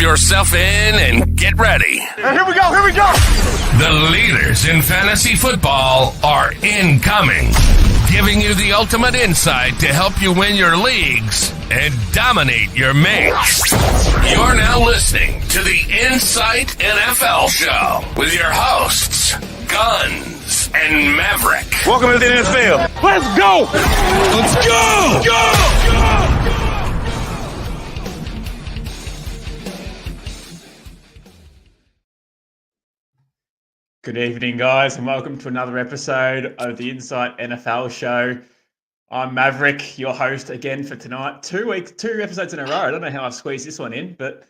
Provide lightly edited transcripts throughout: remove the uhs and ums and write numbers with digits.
yourself in and get ready. Here we go. The leaders in fantasy football are incoming, giving you the ultimate insight to help you win your leagues and dominate your mates. You're now listening to the Insight NFL Show with your hosts, Guns and Maverick. Welcome to the NFL. Let's go. Good evening, guys, and welcome to another episode of the Insight NFL Show. I'm Maverick, your host again for tonight. 2 episodes in a row. I don't know how I've squeezed this one in, but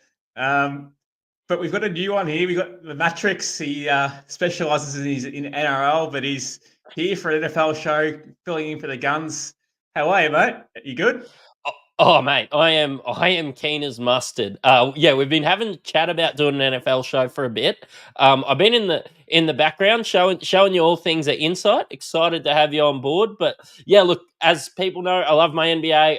we've got a new one here. We've got the Mattrix. He specialises in NRL, but he's here for an NFL show, filling in for the Guns. How are you, mate? You good? Oh, mate, I am keen as mustard. We've been having a chat about doing an NFL show for a bit. I've been in the background showing you all things at Insight. Excited to have you on board. But yeah, look, as people know, I love my NBA.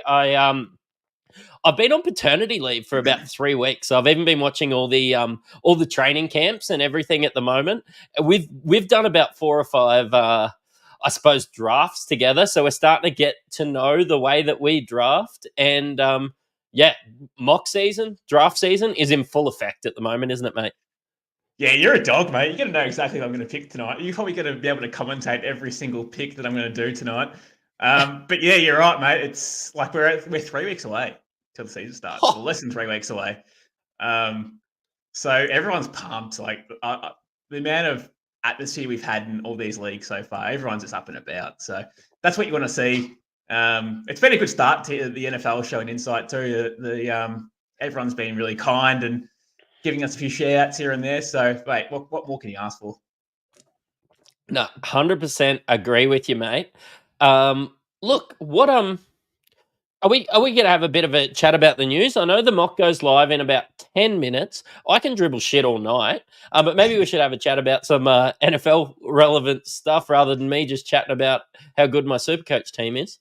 I've been on paternity leave for about 3 weeks. So I've even been watching all the training camps and everything at the moment. We've done about 4 or 5 I suppose, drafts together. So we're starting to get to know the way that we draft. And mock season, draft season is in full effect at the moment, isn't it, mate? Yeah, you're a dog, mate. You're going to know exactly what I'm going to pick tonight. You're probably going to be able to commentate every single pick that I'm going to do tonight. But yeah, you're right, mate. It's like we're 3 weeks away till the season starts. We're less than 3 weeks away. So everyone's pumped. Like the amount of atmosphere we've had in all these leagues so far, everyone's just up and about. So that's what you want to see. It's been a good start to the NFL show and Insight too. Everyone's been really kind and giving us a few shout outs here and there. So, mate, what more can you ask for? No, 100% agree with you, mate. Look, what Are we going to have a bit of a chat about the news? I know the mock goes live in about 10 minutes. I can dribble shit all night, but maybe we should have a chat about some NFL relevant stuff rather than me just chatting about how good my Supercoach team is.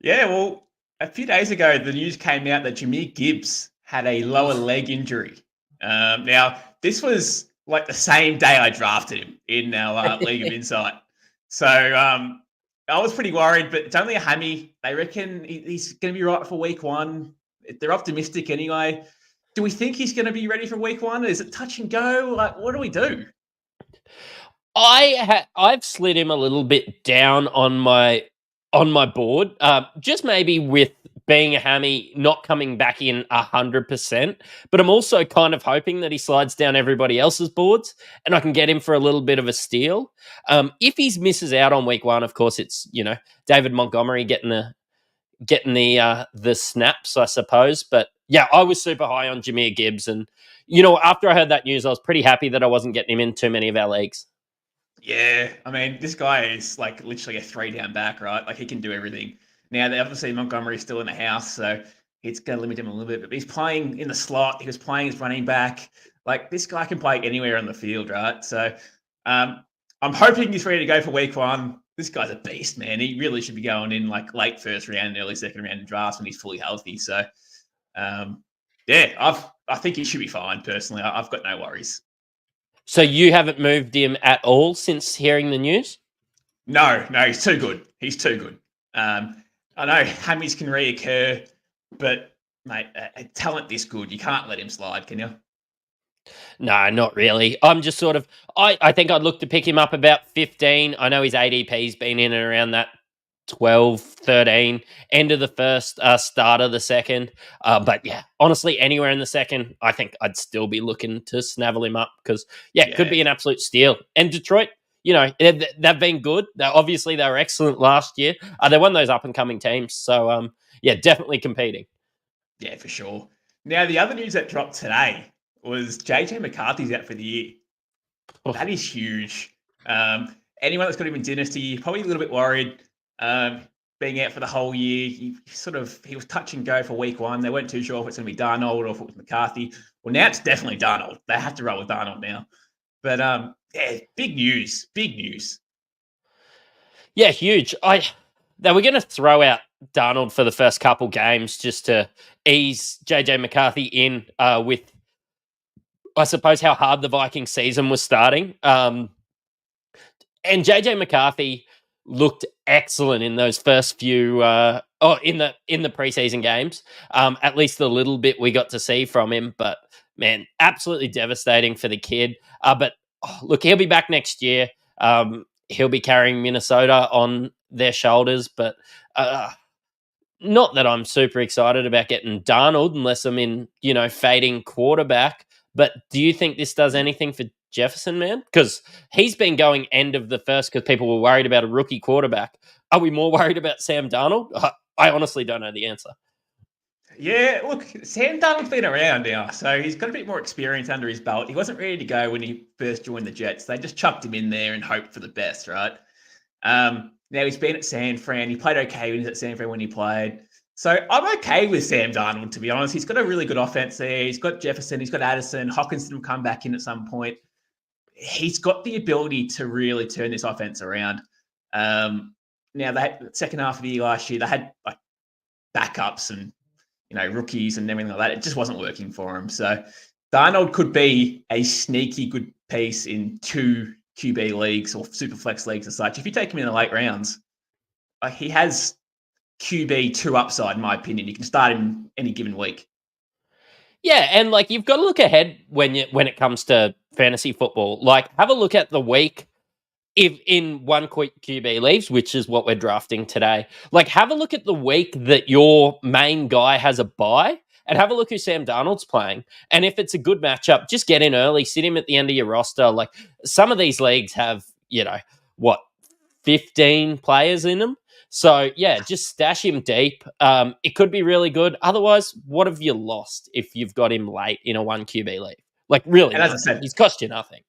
Yeah, well, a few days ago, the news came out that Jahmyr Gibbs had a lower leg injury. Now, this was like the same day I drafted him in our League of Insight. So, I was pretty worried, but it's only a hammy. They reckon he's going to be right for week 1. They're optimistic anyway. Do we think he's going to be ready for week 1? Is it touch and go? Like, what do we do? I've slid him a little bit down on my board, just maybe with being a hammy, not coming back in 100%. But I'm also kind of hoping that he slides down everybody else's boards and I can get him for a little bit of a steal. If he misses out on week 1, of course, it's, David Montgomery getting the snaps, I suppose. But yeah, I was super high on Jahmyr Gibbs. And, after I heard that news, I was pretty happy that I wasn't getting him in too many of our leagues. Yeah, I mean, this guy is like literally a 3-down back, right? Like he can do everything. Now, obviously, Montgomery's still in the house, so it's going to limit him a little bit. But he's playing in the slot. He was playing as running back. Like, this guy can play anywhere on the field, right? So I'm hoping he's ready to go for week 1. This guy's a beast, man. He really should be going in like late first round, early second round in drafts when he's fully healthy. So, I think he should be fine, personally. I've got no worries. So you haven't moved him at all since hearing the news? No, he's too good. He's too good. I know hammies can reoccur, but mate, a talent this good, you can't let him slide, can you? No, not really. I'm just sort of, I think I'd look to pick him up about 15. I know his ADP's been in and around that 12, 13, end of the first, start of the second. But yeah, honestly, anywhere in the second, I think I'd still be looking to snavel him up because, it could be an absolute steal. And Detroit, they've been good. Obviously, they were excellent last year. They're one of those up-and-coming teams. So, definitely competing. Yeah, for sure. Now, the other news that dropped today was JJ McCarthy's out for the year. Oh. That is huge. Anyone that's got him in Dynasty, probably a little bit worried being out for the whole year. He was touch and go for week 1. They weren't too sure if it's going to be Darnold or if it was McCarthy. Well, now it's definitely Darnold. They have to roll with Darnold now. But, big news. Yeah, huge. They were going to throw out Darnold for the first couple games just to ease JJ McCarthy in with I suppose, how hard the Viking season was starting. And JJ McCarthy looked excellent in those first few in the preseason games. At least the little bit we got to see from him, but man, absolutely devastating for the kid. But look, he'll be back next year. He'll be carrying Minnesota on their shoulders, but not that I'm super excited about getting Darnold unless I'm in, fading quarterback. But do you think this does anything for Jefferson, man? Because he's been going end of the first because people were worried about a rookie quarterback. Are we more worried about Sam Darnold? I honestly don't know the answer. Yeah, look, Sam Darnold's been around now, so he's got a bit more experience under his belt. He wasn't ready to go when he first joined the Jets. They just chucked him in there and hoped for the best, right? Now he's been at San Fran. He played okay when he was at San Fran when he played. So I'm okay with Sam Darnold, to be honest. He's got a really good offense there. He's got Jefferson. He's got Addison. Hockenson will come back in at some point. He's got the ability to really turn this offense around. Now, they had the second half of the year last year, they had like backups and rookies and everything like that. It just wasn't working for him. So Darnold could be a sneaky good piece in 2 QB leagues or super flex leagues and such. If you take him in the late rounds, he has QB 2 upside, in my opinion. You can start him any given week. Yeah, and like you've got to look ahead when it comes to fantasy football. Like, have a look at the week if in one quick QB leaves, which is what we're drafting today. Like, have a look at the week that your main guy has a bye, and have a look who Sam Darnold's playing. And if it's a good matchup, just get in early, sit him at the end of your roster. Like, some of these leagues have 15 players in them. So, yeah, just stash him deep. It could be really good. Otherwise, what have you lost if you've got him late in a 1 QB league? Like, really, and as I said, he's cost you nothing.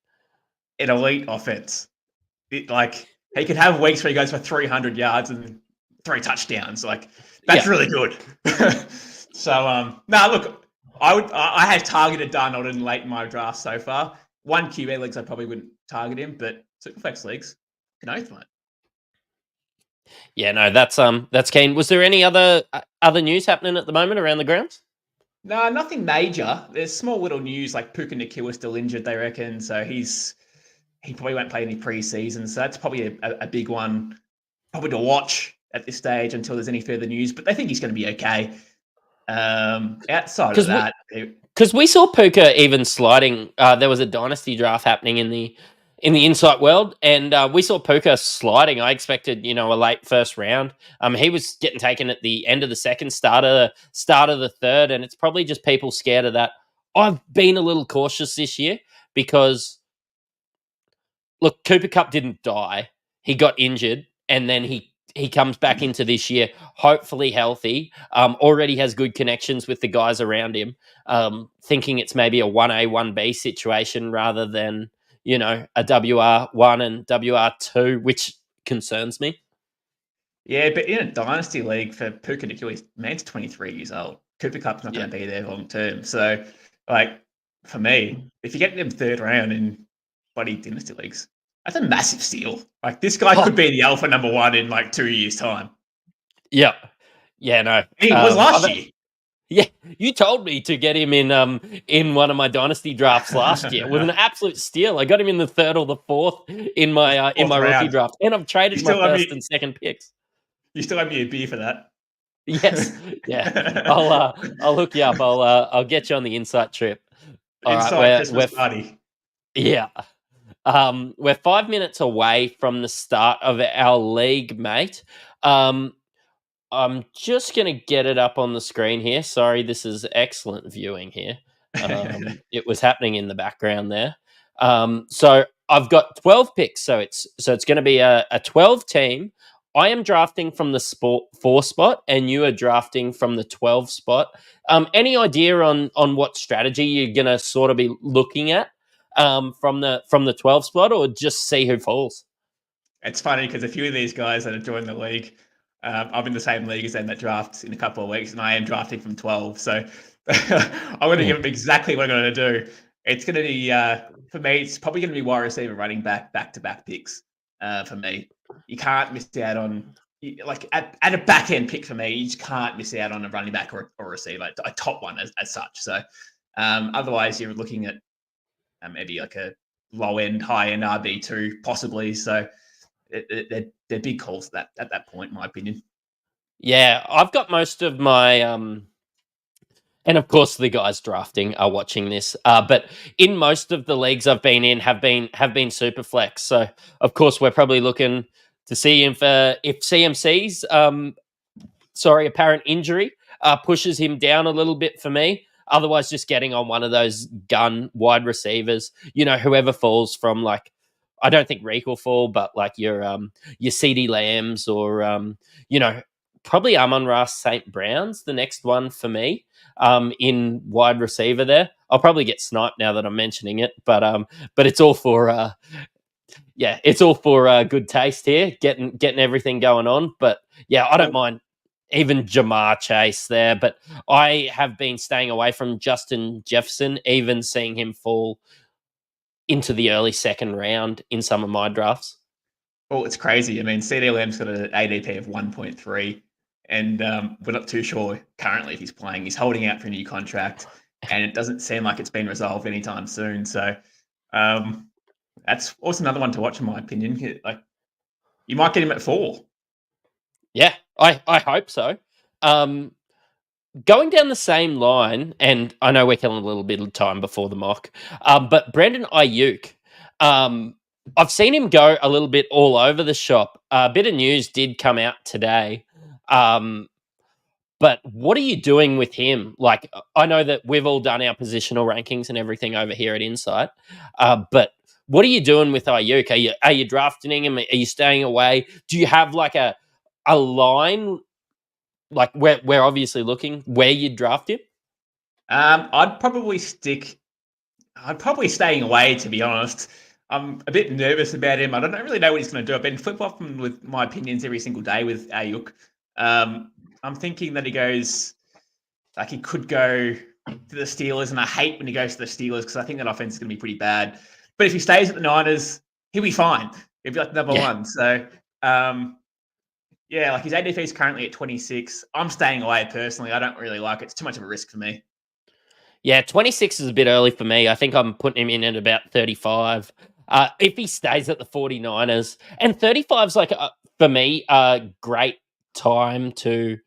An elite offense. He could have weeks where he goes for 300 yards and 3 touchdowns. Like, that's really good. So, look, I have targeted Darnold in late in my draft so far. 1 QB leagues, I probably wouldn't target him, but Superflex leagues, can oath, mate. Yeah, no, that's keen. Was there any other news happening at the moment around the grounds? No, nothing major. There's small little news like Puka Nakila's still injured, they reckon. So he probably won't play any preseason. So that's probably a big one, probably to watch at this stage until there's any further news. But they think he's going to be okay. Outside of that, because we saw Puka even sliding. There was a dynasty draft happening in the Insight world, and we saw Puka sliding. I expected, a late first round. He was getting taken at the end of the second, start of the third, and it's probably just people scared of that. I've been a little cautious this year because, look, Cooper Kupp didn't die. He got injured, and then he comes back into this year, hopefully healthy, already has good connections with the guys around him, thinking it's maybe a 1A, 1B situation rather than, a WR1 and WR2, which concerns me. Yeah, but in a dynasty league for Puka Nakila, man's 23 years old. Cooper Kupp's not going to be there long term. So, for me, if you get them 3rd round in bloody dynasty leagues, that's a massive steal. Like, this guy could be the alpha number 1 in 2 years' time. Yeah. Yeah, no. He was last year. Yeah, you told me to get him in one of my dynasty drafts last year. It was an absolute steal. I got him in the 3rd or the 4th in my rookie draft, and I've traded my first and second picks. You still owe me a beer for that. Yes, yeah. I'll hook you up. I'll get you on the Insight trip. Christmas party. Yeah. We're 5 minutes away from the start of our league, mate. I'm just going to get it up on the screen here. Sorry, this is excellent viewing here. It was happening in the background there. So I've got 12 picks. So it's going to be a 12 team. I am drafting from the 4 spot, and you are drafting from the 12 spot. Any idea on what strategy you're going to sort of be looking at from the 12 spot, or just see who falls? It's funny because a few of these guys that have joined the league, I'm in the same league as them that drafts in a couple of weeks, and I am drafting from 12. So I'm going to give them exactly what I'm going to do. It's going to be, for me, it's probably going to be wide receiver, running back-to-back picks for me. You can't miss out on, at a back-end pick for me, you just can't miss out on a running back or a receiver, a top one as such. So otherwise, you're looking at maybe like a low end, high end RB2 possibly. So they're big calls at that point, in my opinion. Yeah, I've got most of my and of course the guys drafting are watching this. But in most of the leagues I've been in have been super flex. So of course we're probably looking to see if CMC's apparent injury pushes him down a little bit for me. Otherwise, just getting on one of those gun wide receivers, whoever falls from like, I don't think Reek will fall, but like your CD Lambs or probably Amon-Ra St. Brown's the next one for me in wide receiver there. I'll probably get sniped now that I'm mentioning it, but it's all for it's all for good taste here, getting everything going on. But yeah, I don't mind even Jamar Chase there, but I have been staying away from Justin Jefferson, even seeing him fall into the early second round in some of my drafts. Well, it's crazy. I mean, CD Lamb's got an ADP of 1.3, and we're not too sure currently if he's playing. He's holding out for a new contract, and it doesn't seem like it's been resolved anytime soon. So that's also another one to watch, in my opinion. Like, you might get him at 4. Yeah, I hope so. Going down the same line, and I know we're killing a little bit of time before the mock, but Brandon Ayuk, I've seen him go a little bit all over the shop. A bit of news did come out today. But what are you doing with him? Like, I know that we've all done our positional rankings and everything over here at Insight, but what are you doing with Ayuk? Are you drafting him? Are you staying away? Do you have like a line? Like we're obviously looking where you'd draft him. I'd probably staying away, to be honest. I'm a bit nervous about him. I don't really know what he's going to do. I've been flip-flopping with my opinions every single day with Ayuk. I'm thinking that he goes, like he could go to the Steelers, and I hate when he goes to the Steelers because I think that offense is going to be pretty bad. But if he stays at the Niners, he'll be fine. He'll be like number one. So, like his ADP is currently at 26. I'm staying away personally. I don't really like it. It's too much of a risk for me. Yeah, 26 is a bit early for me. I think I'm putting him in at about 35. If he stays at the 49ers, and 35 is like, for me, a great time to,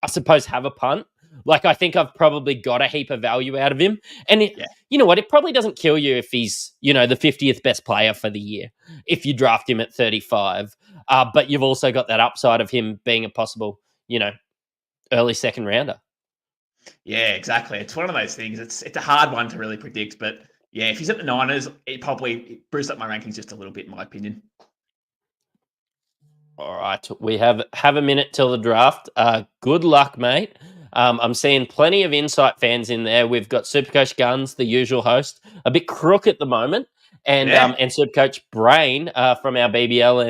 I suppose, have a punt. Like, I think I've probably got a heap of value out of him. And you know what? It probably doesn't kill you if he's, the 50th best player for the year, if you draft him at 35. But you've also got that upside of him being a possible, early second rounder. Yeah, exactly. It's one of those things. It's a hard one to really predict, but yeah, if he's at the Niners, it probably boosts up my rankings just a little bit, in my opinion. All right, we have a minute till the draft. Good luck, mate. I'm seeing plenty of Insight fans in there. We've got Supercoach Guns, the usual host, a bit crook at the moment, and Supercoach Brain from our BBL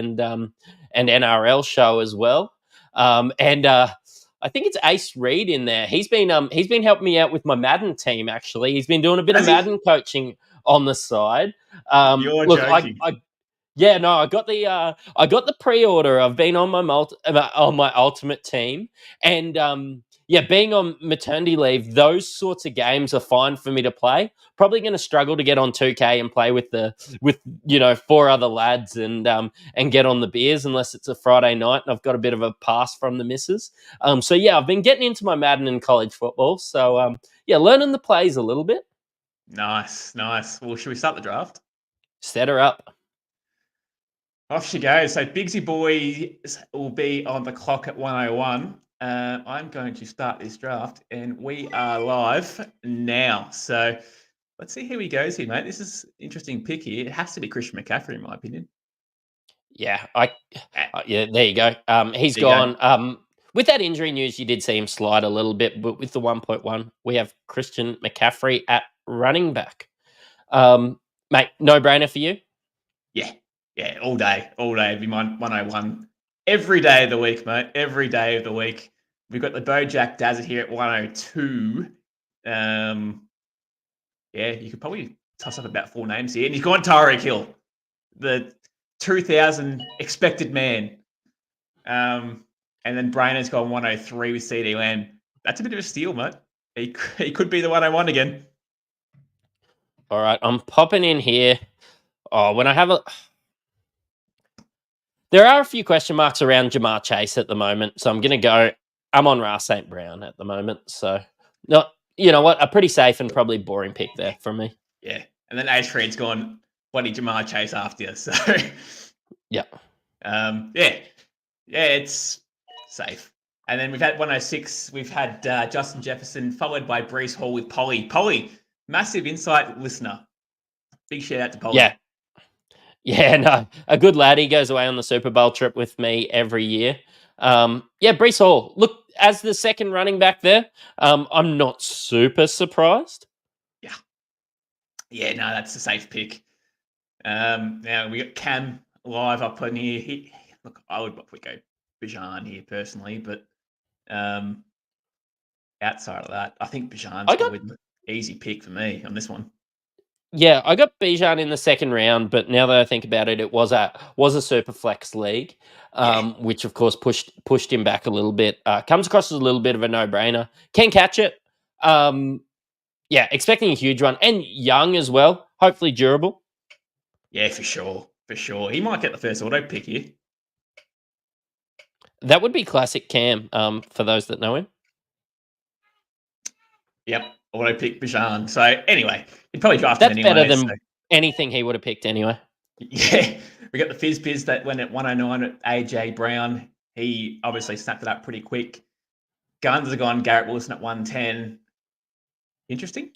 and NRL show as well. I think it's Ace Reed in there. He's been helping me out with my Madden team. Actually, he's been doing a bit of Madden coaching on the side. You're joking. I got the pre-order. I've been on my ultimate team, and being on maternity leave, those sorts of games are fine for me to play. Probably going to struggle to get on 2K and play with 4 other lads and get on the beers unless it's a Friday night and I've got a bit of a pass from the missus. I've been getting into my Madden and college football. So learning the plays a little bit. Nice. Well, should we start the draft? Set her up. Off she goes. So Bigsy Boy will be on the clock at 1:01. I'm going to start this draft, and we are live now. So let's see how he goes here, mate. This is an interesting pick here. It has to be Christian McCaffrey, in my opinion. Yeah, there you go. He's gone. With that injury news, you did see him slide a little bit, but with the 1.1, we have Christian McCaffrey at running back. Mate, no-brainer for you? Yeah, all day. It'd be my 101. Every day of the week, mate. Every day of the week. We've got the Bojack Dazzard here at 102. You could probably toss up about 4 names here. And he's gone Tyreek Hill, the 2,000 expected man. And then Brainer's gone 103 with CD Lamb. That's a bit of a steal, mate. He could be the 101 again. All right, I'm popping in here. Oh, when I have a, there are a few question marks around Jamar Chase at the moment, so I'm going to go. I'm on Ra St. Brown at the moment, so not. You know what? A pretty safe and probably boring pick there from me. Yeah. And then Age Freed's gone, bloody Jamar Chase after you. So, Yeah. yeah. Yeah, it's safe. And then we've had 106. We've had Justin Jefferson, followed by Brees Hall with Polly. Polly, massive insight listener. Big shout out to Polly. Yeah. Yeah, no, a good lad. He goes away on the Super Bowl trip with me every year. Yeah, Brees Hall. Look, as the second running back there, I'm not super surprised. Yeah. Yeah, no, that's a safe pick. Now we got Cam live up on here. Look, I would probably go Bijan here personally, but outside of that, I think Bijan's probably the easy pick for me on this one. Yeah, I got Bijan in the second round, but now that I think about it, it was a super flex league, which of course pushed him back a little bit. Comes across as a little bit of a no brainer. Can catch it. Yeah, expecting a huge one and young as well. Hopefully durable. Yeah, for sure, for sure. He might get the first auto pick here. That would be classic Cam. For those that know him. Yep, auto pick Bijan. So anyway, he'd probably draft That's him anyway. better than anything he would have picked anyway. Yeah, we got the Fizz Biz that went at 109 at AJ Brown. He obviously snapped it up pretty quick. Guns are gone. Garrett Wilson at 110. Interesting.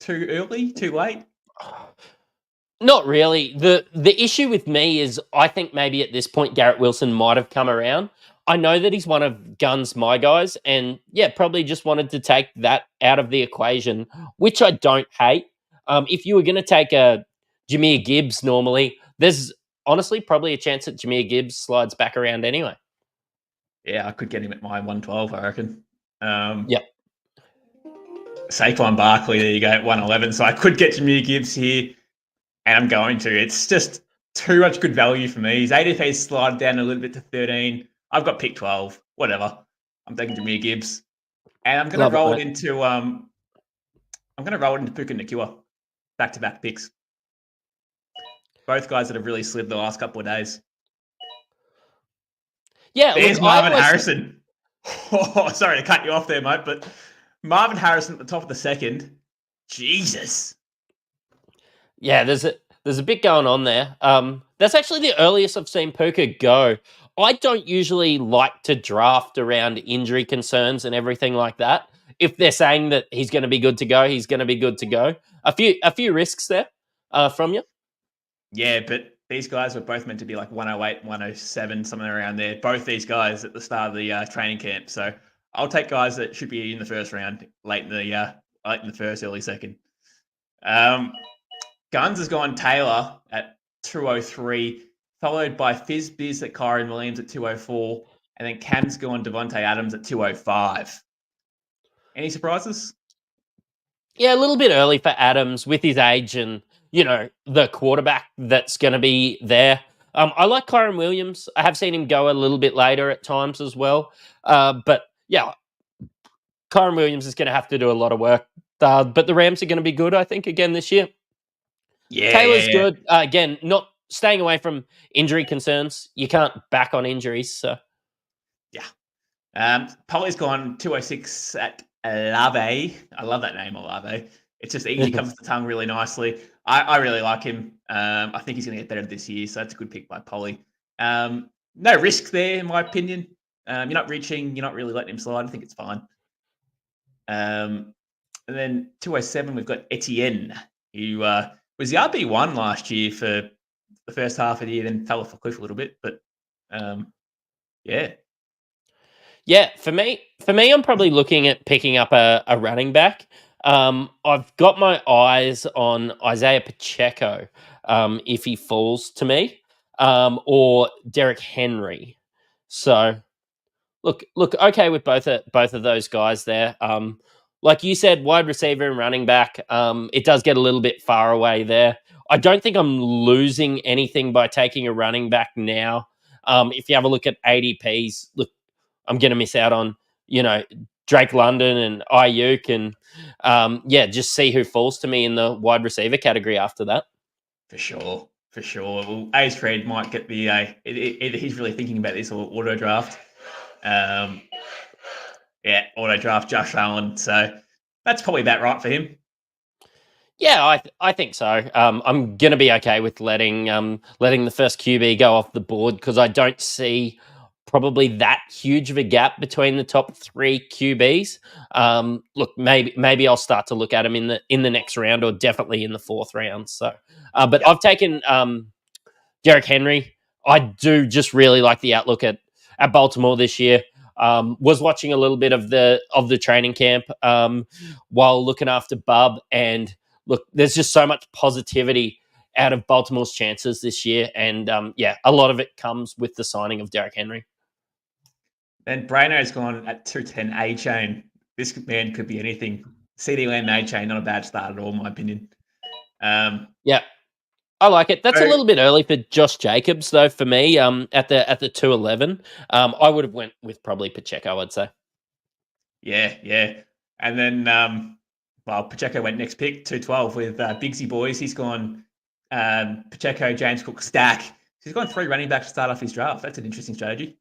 Too early? Too late? Not really. The issue with me is I think maybe at this point Garrett Wilson might have come around. I know that he's one of Guns' my guys, and yeah, probably just wanted to take that out of the equation, which I don't hate. If you were going to take a Jahmyr Gibbs normally, there's honestly probably a chance that Jahmyr Gibbs slides back around anyway. Yeah, I could get him at my 112, I reckon. Yep. Saquon Barkley, there you go, at 111. So I could get Jahmyr Gibbs here, and I'm going to. It's just too much good value for me. His ADP's slided down a little bit to 13. I've got pick 12. Whatever. I'm taking Jahmyr Gibbs. And I'm going to roll it into Puka Nacua. Back-to-back picks. Both guys that have really slid the last couple of days. Yeah, there's Marvin Harrison. Oh, sorry to cut you off there, mate, but Marvin Harrison at the top of the second. Jesus. Yeah, there's a bit going on there. That's actually the earliest I've seen Puka go. I don't usually like to draft around injury concerns and everything like that. If they're saying that he's going to be good to go, he's going to be good to go. A few risks there from you. Yeah, but these guys were both meant to be like 108, 107, something around there. Both these guys at the start of the training camp. So I'll take guys that should be in the first round, late in the first, early second. Guns has gone Taylor at 203, followed by Fizz Biz at Kyron Williams at 204, and then Cam's gone Devontae Adams at 205. Any surprises? Yeah, a little bit early for Adams with his age and, the quarterback that's going to be there. I like Kyron Williams. I have seen him go a little bit later at times as well. But, yeah, Kyron Williams is going to have to do a lot of work. But the Rams are going to be good, I think, again this year. Yeah. Taylor's good. Again, not staying away from injury concerns. You can't back on injuries. So, yeah. Polly's gone 206 at Alave. I love that name, Alave. It's just easy, comes to the tongue really nicely. I really like him. I think he's going to get better this year, so that's a good pick by Polly. No risk there, in my opinion. You're not reaching. You're not really letting him slide. I think it's fine. And then 207, we've got Etienne, who was the RB1 last year for the first half of the year, then fell off a cliff a little bit. But yeah. Yeah, for me, I'm probably looking at picking up a running back. I've got my eyes on Isaiah Pacheco, if he falls to me, or Derrick Henry. So, look, okay with both of those guys there. Like you said, wide receiver and running back. It does get a little bit far away there. I don't think I'm losing anything by taking a running back now. If you have a look at ADPs, look, I'm going to miss out on, Drake London and Ayuk, and just see who falls to me in the wide receiver category after that. For sure. For sure. Well, Ace Fred might get the either he's really thinking about this or auto draft. Auto draft Josh Allen. So that's probably about right for him. Yeah, I think so. I'm gonna be okay with letting the first QB go off the board because I don't see probably that huge of a gap between the top 3 QBs. Look, maybe I'll start to look at him in the next round or definitely in the 4th round. So, but Yep. I've taken Derrick Henry. I do just really like the outlook at Baltimore this year. Was watching a little bit of the training camp while looking after Bub, and look, there's just so much positivity out of Baltimore's chances this year, and a lot of it comes with the signing of Derrick Henry. Then Brano's gone at 210 A chain. This man could be anything. CD Lamb A chain, not a bad start at all, in my opinion. Yeah, I like it. That's a So- little bit early for Josh Jacobs, though. For me, at the 211, I would have went with probably Pacheco. I'd say. Yeah. And then, Pacheco went next pick, 212 with Bigsy Boys. He's gone Pacheco, James Cook, stack. He's gone 3 running backs to start off his draft. That's an interesting strategy.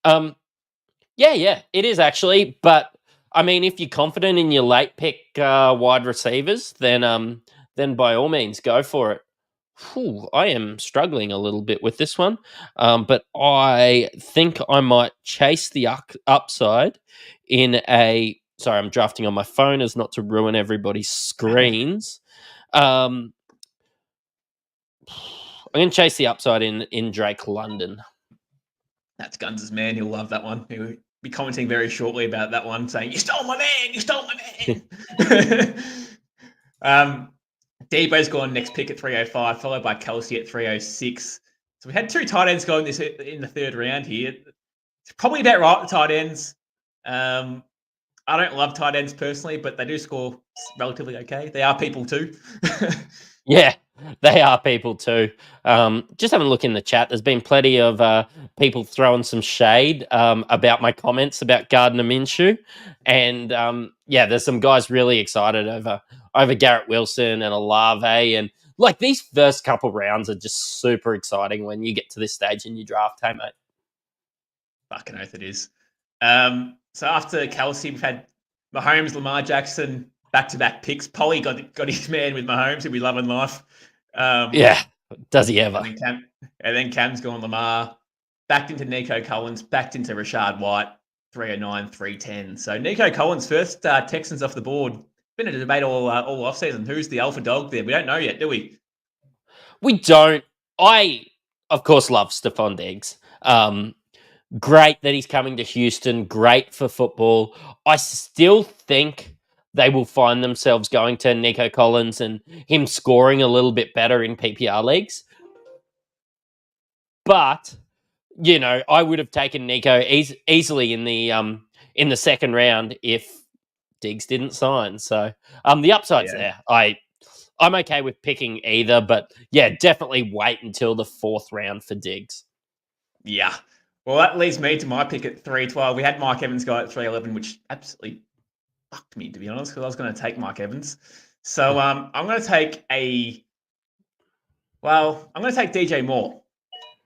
Yeah, it is actually. But I mean, if you're confident in your late pick wide receivers, then by all means go for it. I am struggling a little bit with this one, but I think I might chase the upside in a. Sorry, I'm drafting on my phone as not to ruin everybody's screens. I'm going to chase the upside in Drake London. That's Guns' man. He'll love that one. He'll be commenting very shortly about that one, saying, "You stole my man! You stole my man!" Debo's gone next pick at 305, followed by Kelsey at 306. So we had 2 tight ends going in the 3rd round here. It's probably about right, the tight ends. I don't love tight ends personally, but they do score relatively okay. They are people too. Yeah, they are people too. Just having a look in the chat. There's been plenty of people throwing some shade about my comments about Gardner Minshew, and there's some guys really excited over Garrett Wilson and Olave, and like these first couple rounds are just super exciting when you get to this stage in your draft. Hey, mate. Fucking oath it is. So after Kelsey, we've had Mahomes, Lamar Jackson, back-to-back picks. Polly got his man with Mahomes, who we love in life. Does he ever? And then Cam's gone Lamar, backed into Nico Collins, backed into Rashad White, 309, 310. So Nico Collins, first Texans off the board. Been a debate all offseason. Who's the alpha dog there? We don't know yet, do we? We don't. I, of course, love Stephon Diggs. Great that he's coming to Houston. Great for football. I still think they will find themselves going to Nico Collins and him scoring a little bit better in PPR leagues. But, I would have taken Nico easily in the 2nd round if Diggs didn't sign. So the upside's there. I'm okay with picking either, but definitely wait until the 4th round for Diggs. Yeah. Well, that leads me to my pick at 312. We had Mike Evans go at 311, which absolutely fucked me, to be honest, because I was going to take Mike Evans. So I'm going to take DJ Moore.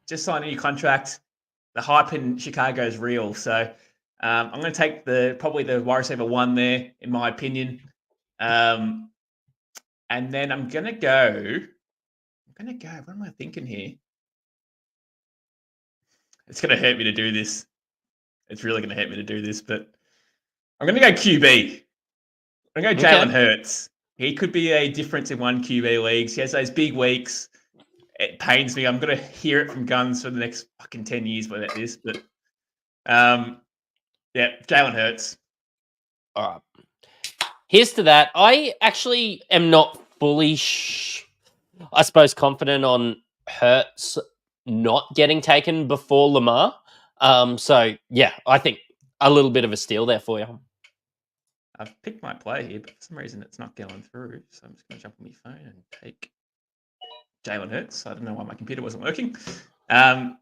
Just signed a new contract. The hype in Chicago is real. So I'm going to take probably the wide receiver 1 there, in my opinion. And then I'm going to go. What am I thinking here? It's going to hurt me to do this. It's really going to hurt me to do this, but I'm going to go QB. I'm going to go Jalen Hurts. He could be a difference in 1 QB leagues. He has those big weeks. It pains me. I'm going to hear it from Guns for the next fucking 10 years about this, but Jalen Hurts. All right. Here's to that. I actually am not fully, I suppose, confident on Hurts not getting taken before Lamar. I think a little bit of a steal there for you. I've picked my play here, but for some reason it's not going through. So I'm just going to jump on my phone and take Jalen Hurts. I don't know why my computer wasn't working. It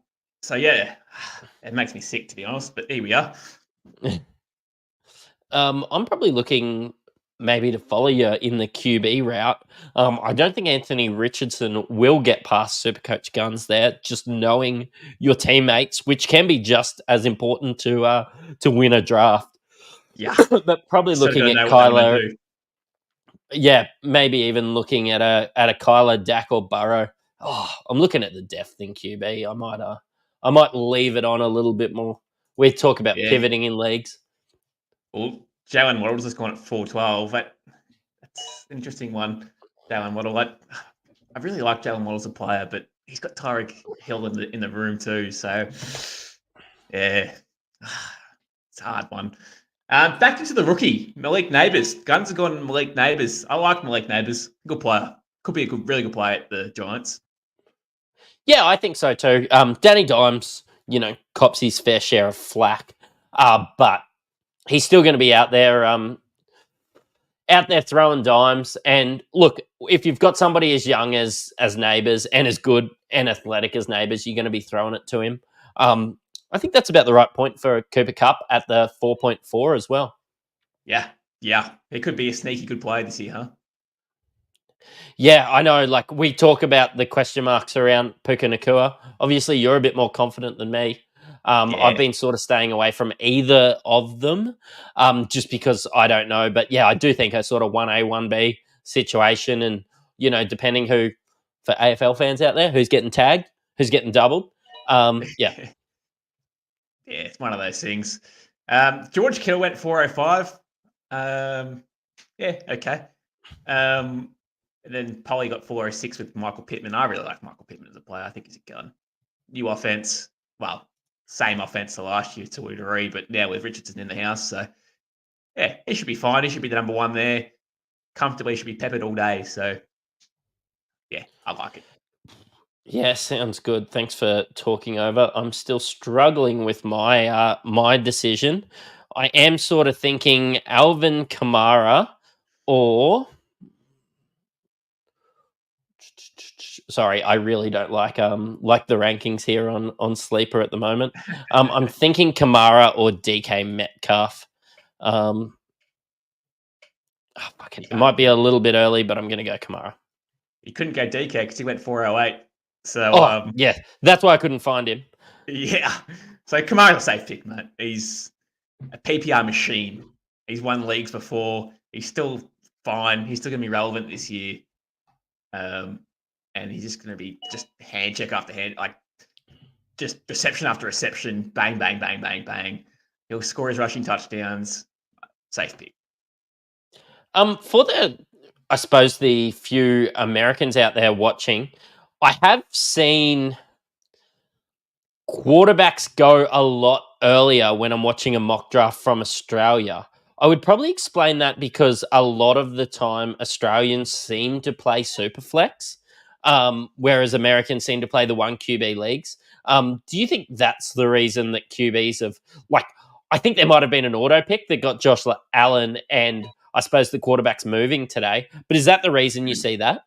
makes me sick, to be honest, but here we are. I'm probably looking maybe to follow you in the QB route. I don't think Anthony Richardson will get past Supercoach Guns there. Just knowing your teammates, which can be just as important to win a draft. Yeah. But probably Sort of got looking to at know what they want to Kyler. do. Yeah, maybe even looking at a Kyler, Dak, or Burrow. Oh, I'm looking at the depth in QB. I might leave it on a little bit more. We talk about Yeah. pivoting in leagues. Well, Jalen Waddle's just gone at 412. That's an interesting one. Jalen Waddle. I really like Jalen Waddle as a player, but he's got Tyreek Hill in the room too. So, yeah, it's a hard one. Back into the rookie, Malik Neighbours. Guns have gone Malik Neighbours. I like Malik Neighbours. Good player. Could be a really good player at the Giants. Yeah, I think so too. Danny Dimes, cops his fair share of flack, but he's still going to be out there throwing dimes. And look, if you've got somebody as young as Neighbours and as good and athletic as Neighbours, you're going to be throwing it to him. I think that's about the right point for Cooper Kupp at the 4.4 as well. Yeah. It could be a sneaky good player this year, huh? Yeah, I know. Like, we talk about the question marks around Puka Nakua. Obviously, you're a bit more confident than me. Yeah. I've been sort of staying away from either of them, just because I don't know. But yeah, I do think a sort of 1A, 1B situation, and depending who, for AFL fans out there, who's getting tagged, who's getting doubled. Yeah. Yeah, it's one of those things. George Kittle went 405. Yeah, okay. And then Polly got 406 with Michael Pittman. I really like Michael Pittman as a player. I think he's a gun. New offense. Well, same offense to last year to a degree, but now with Richardson in the house. So, yeah, he should be fine. He should be the number one there. Comfortably should be peppered all day. So, yeah, I like it. Yeah, sounds good. Thanks for talking over. I'm still struggling with my decision. I am sort of thinking Alvin Kamara or sorry, I really don't like the rankings here on Sleeper at the moment. I'm thinking Kamara or DK Metcalf. It might be a little bit early, but I'm going to go Kamara. He couldn't go DK because he went 408. So, yeah, that's why I couldn't find him. Yeah. So Kamara's a safe pick, mate. He's a PPR machine. He's won leagues before. He's still fine. He's still going to be relevant this year. And he's just going to be just hand check after hand, like just reception after reception, bang, bang, bang, bang, bang. He'll score his rushing touchdowns. Safe pick. For I suppose the few Americans out there watching, I have seen quarterbacks go a lot earlier when I'm watching a mock draft from Australia. I would probably explain that because a lot of the time Australians seem to play Superflex, whereas Americans seem to play the 1 QB leagues. Do you think that's the reason that QBs have, I think there might have been an auto pick that got Josh Allen and I suppose the quarterback's moving today, but is that the reason you see that?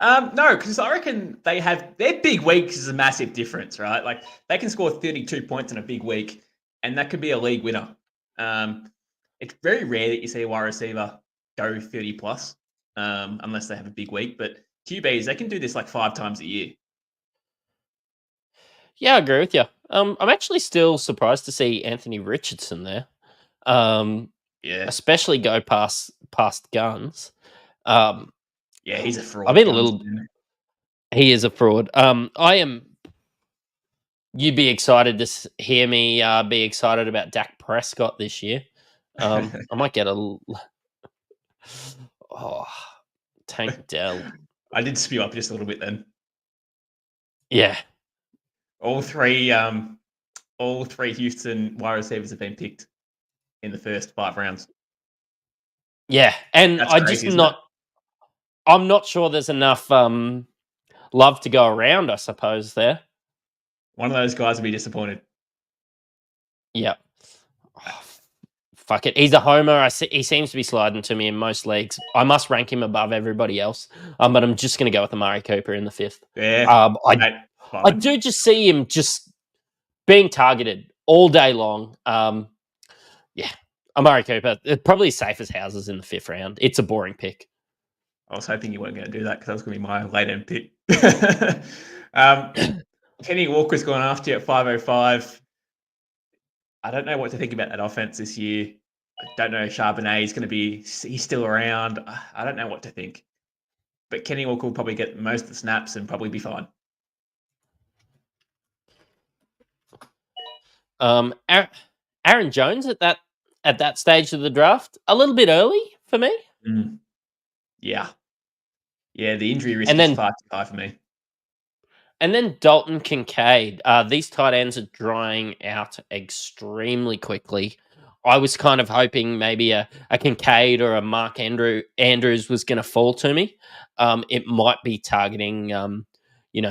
No, because I reckon their big weeks is a massive difference, right? Like they can score 32 points in a big week, and that could be a league winner. It's very rare that you see a wide receiver go 30 plus, unless they have a big week. But QBs, they can do this like 5 times a year. Yeah, I agree with you. I'm actually still surprised to see Anthony Richardson there. Yeah, especially go past Guns. Yeah, he's a fraud. I've been a little. He is a fraud. You'd be excited to hear me be excited about Dak Prescott this year. I might get a. Tank Dell. I did spew up just a little bit then. Yeah. All three Houston wide receivers have been picked in the first 5 rounds. Yeah, and That's I crazy, just not. I'm not sure there's enough love to go around, I suppose, there. One of those guys will be disappointed. Yeah. Oh, fuck it. He's a homer. He seems to be sliding to me in most leagues. I must rank him above everybody else. But I'm just going to go with Amari Cooper in the 5th. Yeah. I do just see him just being targeted all day long. Yeah. Amari Cooper, probably safe as houses in the 5th round. It's a boring pick. I was hoping you weren't going to do that because that was going to be my late end pick. Kenny Walker's gone after you at 505. I don't know what to think about that offense this year. I don't know if Charbonnet is going to be, he's still around. I don't know what to think. But Kenny Walker will probably get most of the snaps and probably be fine. Aaron Jones at that stage of the draft, a little bit early for me. Yeah. Yeah, the injury risk is far too high for me. And then Dalton Kincaid. These tight ends are drying out extremely quickly. I was kind of hoping maybe a Kincaid or a Mark Andrews was going to fall to me. It might be targeting,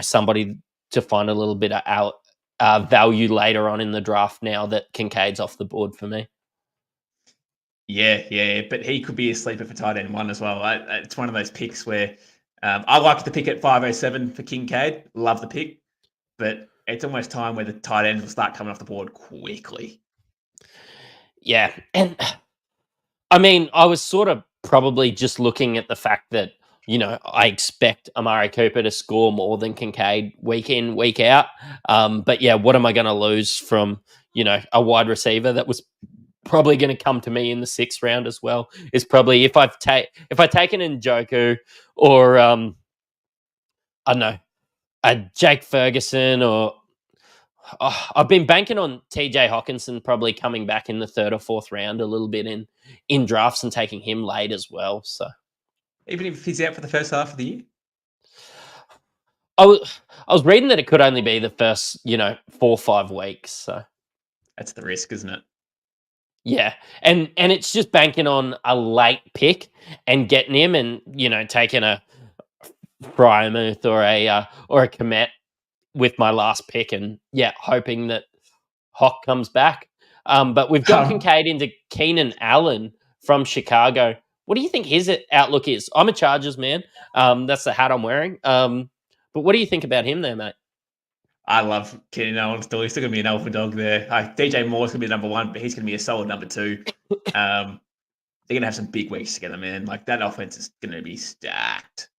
somebody to find a little bit of value later on in the draft now that Kincaid's off the board for me. Yeah, but he could be a sleeper for tight end 1 as well. It's one of those picks where I like the pick at 507 for Kincaid. Love the pick, but it's almost time where the tight ends will start coming off the board quickly. Yeah, and I mean, I was sort of probably just looking at the fact that, I expect Amari Cooper to score more than Kincaid week in, week out. But yeah, what am I going to lose from, a wide receiver that was probably going to come to me in the 6th round as well? Is probably if I've taken in Njoku or I don't know, a Jake Ferguson or I've been banking on TJ Hawkinson probably coming back in the 3rd or 4th round a little bit in drafts and taking him late as well. So even if he's out for the first half of the year, I was reading that it could only be the first 4 or 5 weeks. So that's the risk, isn't it? Yeah, and it's just banking on a late pick and getting him, and taking a Frymouth or a Komet with my last pick, and hoping that Hawk comes back. But we've got Kincaid into Keenan Allen from Chicago. What do you think his outlook is? I'm a Chargers man. That's the hat I'm wearing. But what do you think about him there, mate? I love Keenan Allen still. He's still going to be an alpha dog there. DJ Moore's going to be number 1, but he's going to be a solid number 2. They're going to have some big weeks together, man. Like, that offense is going to be stacked.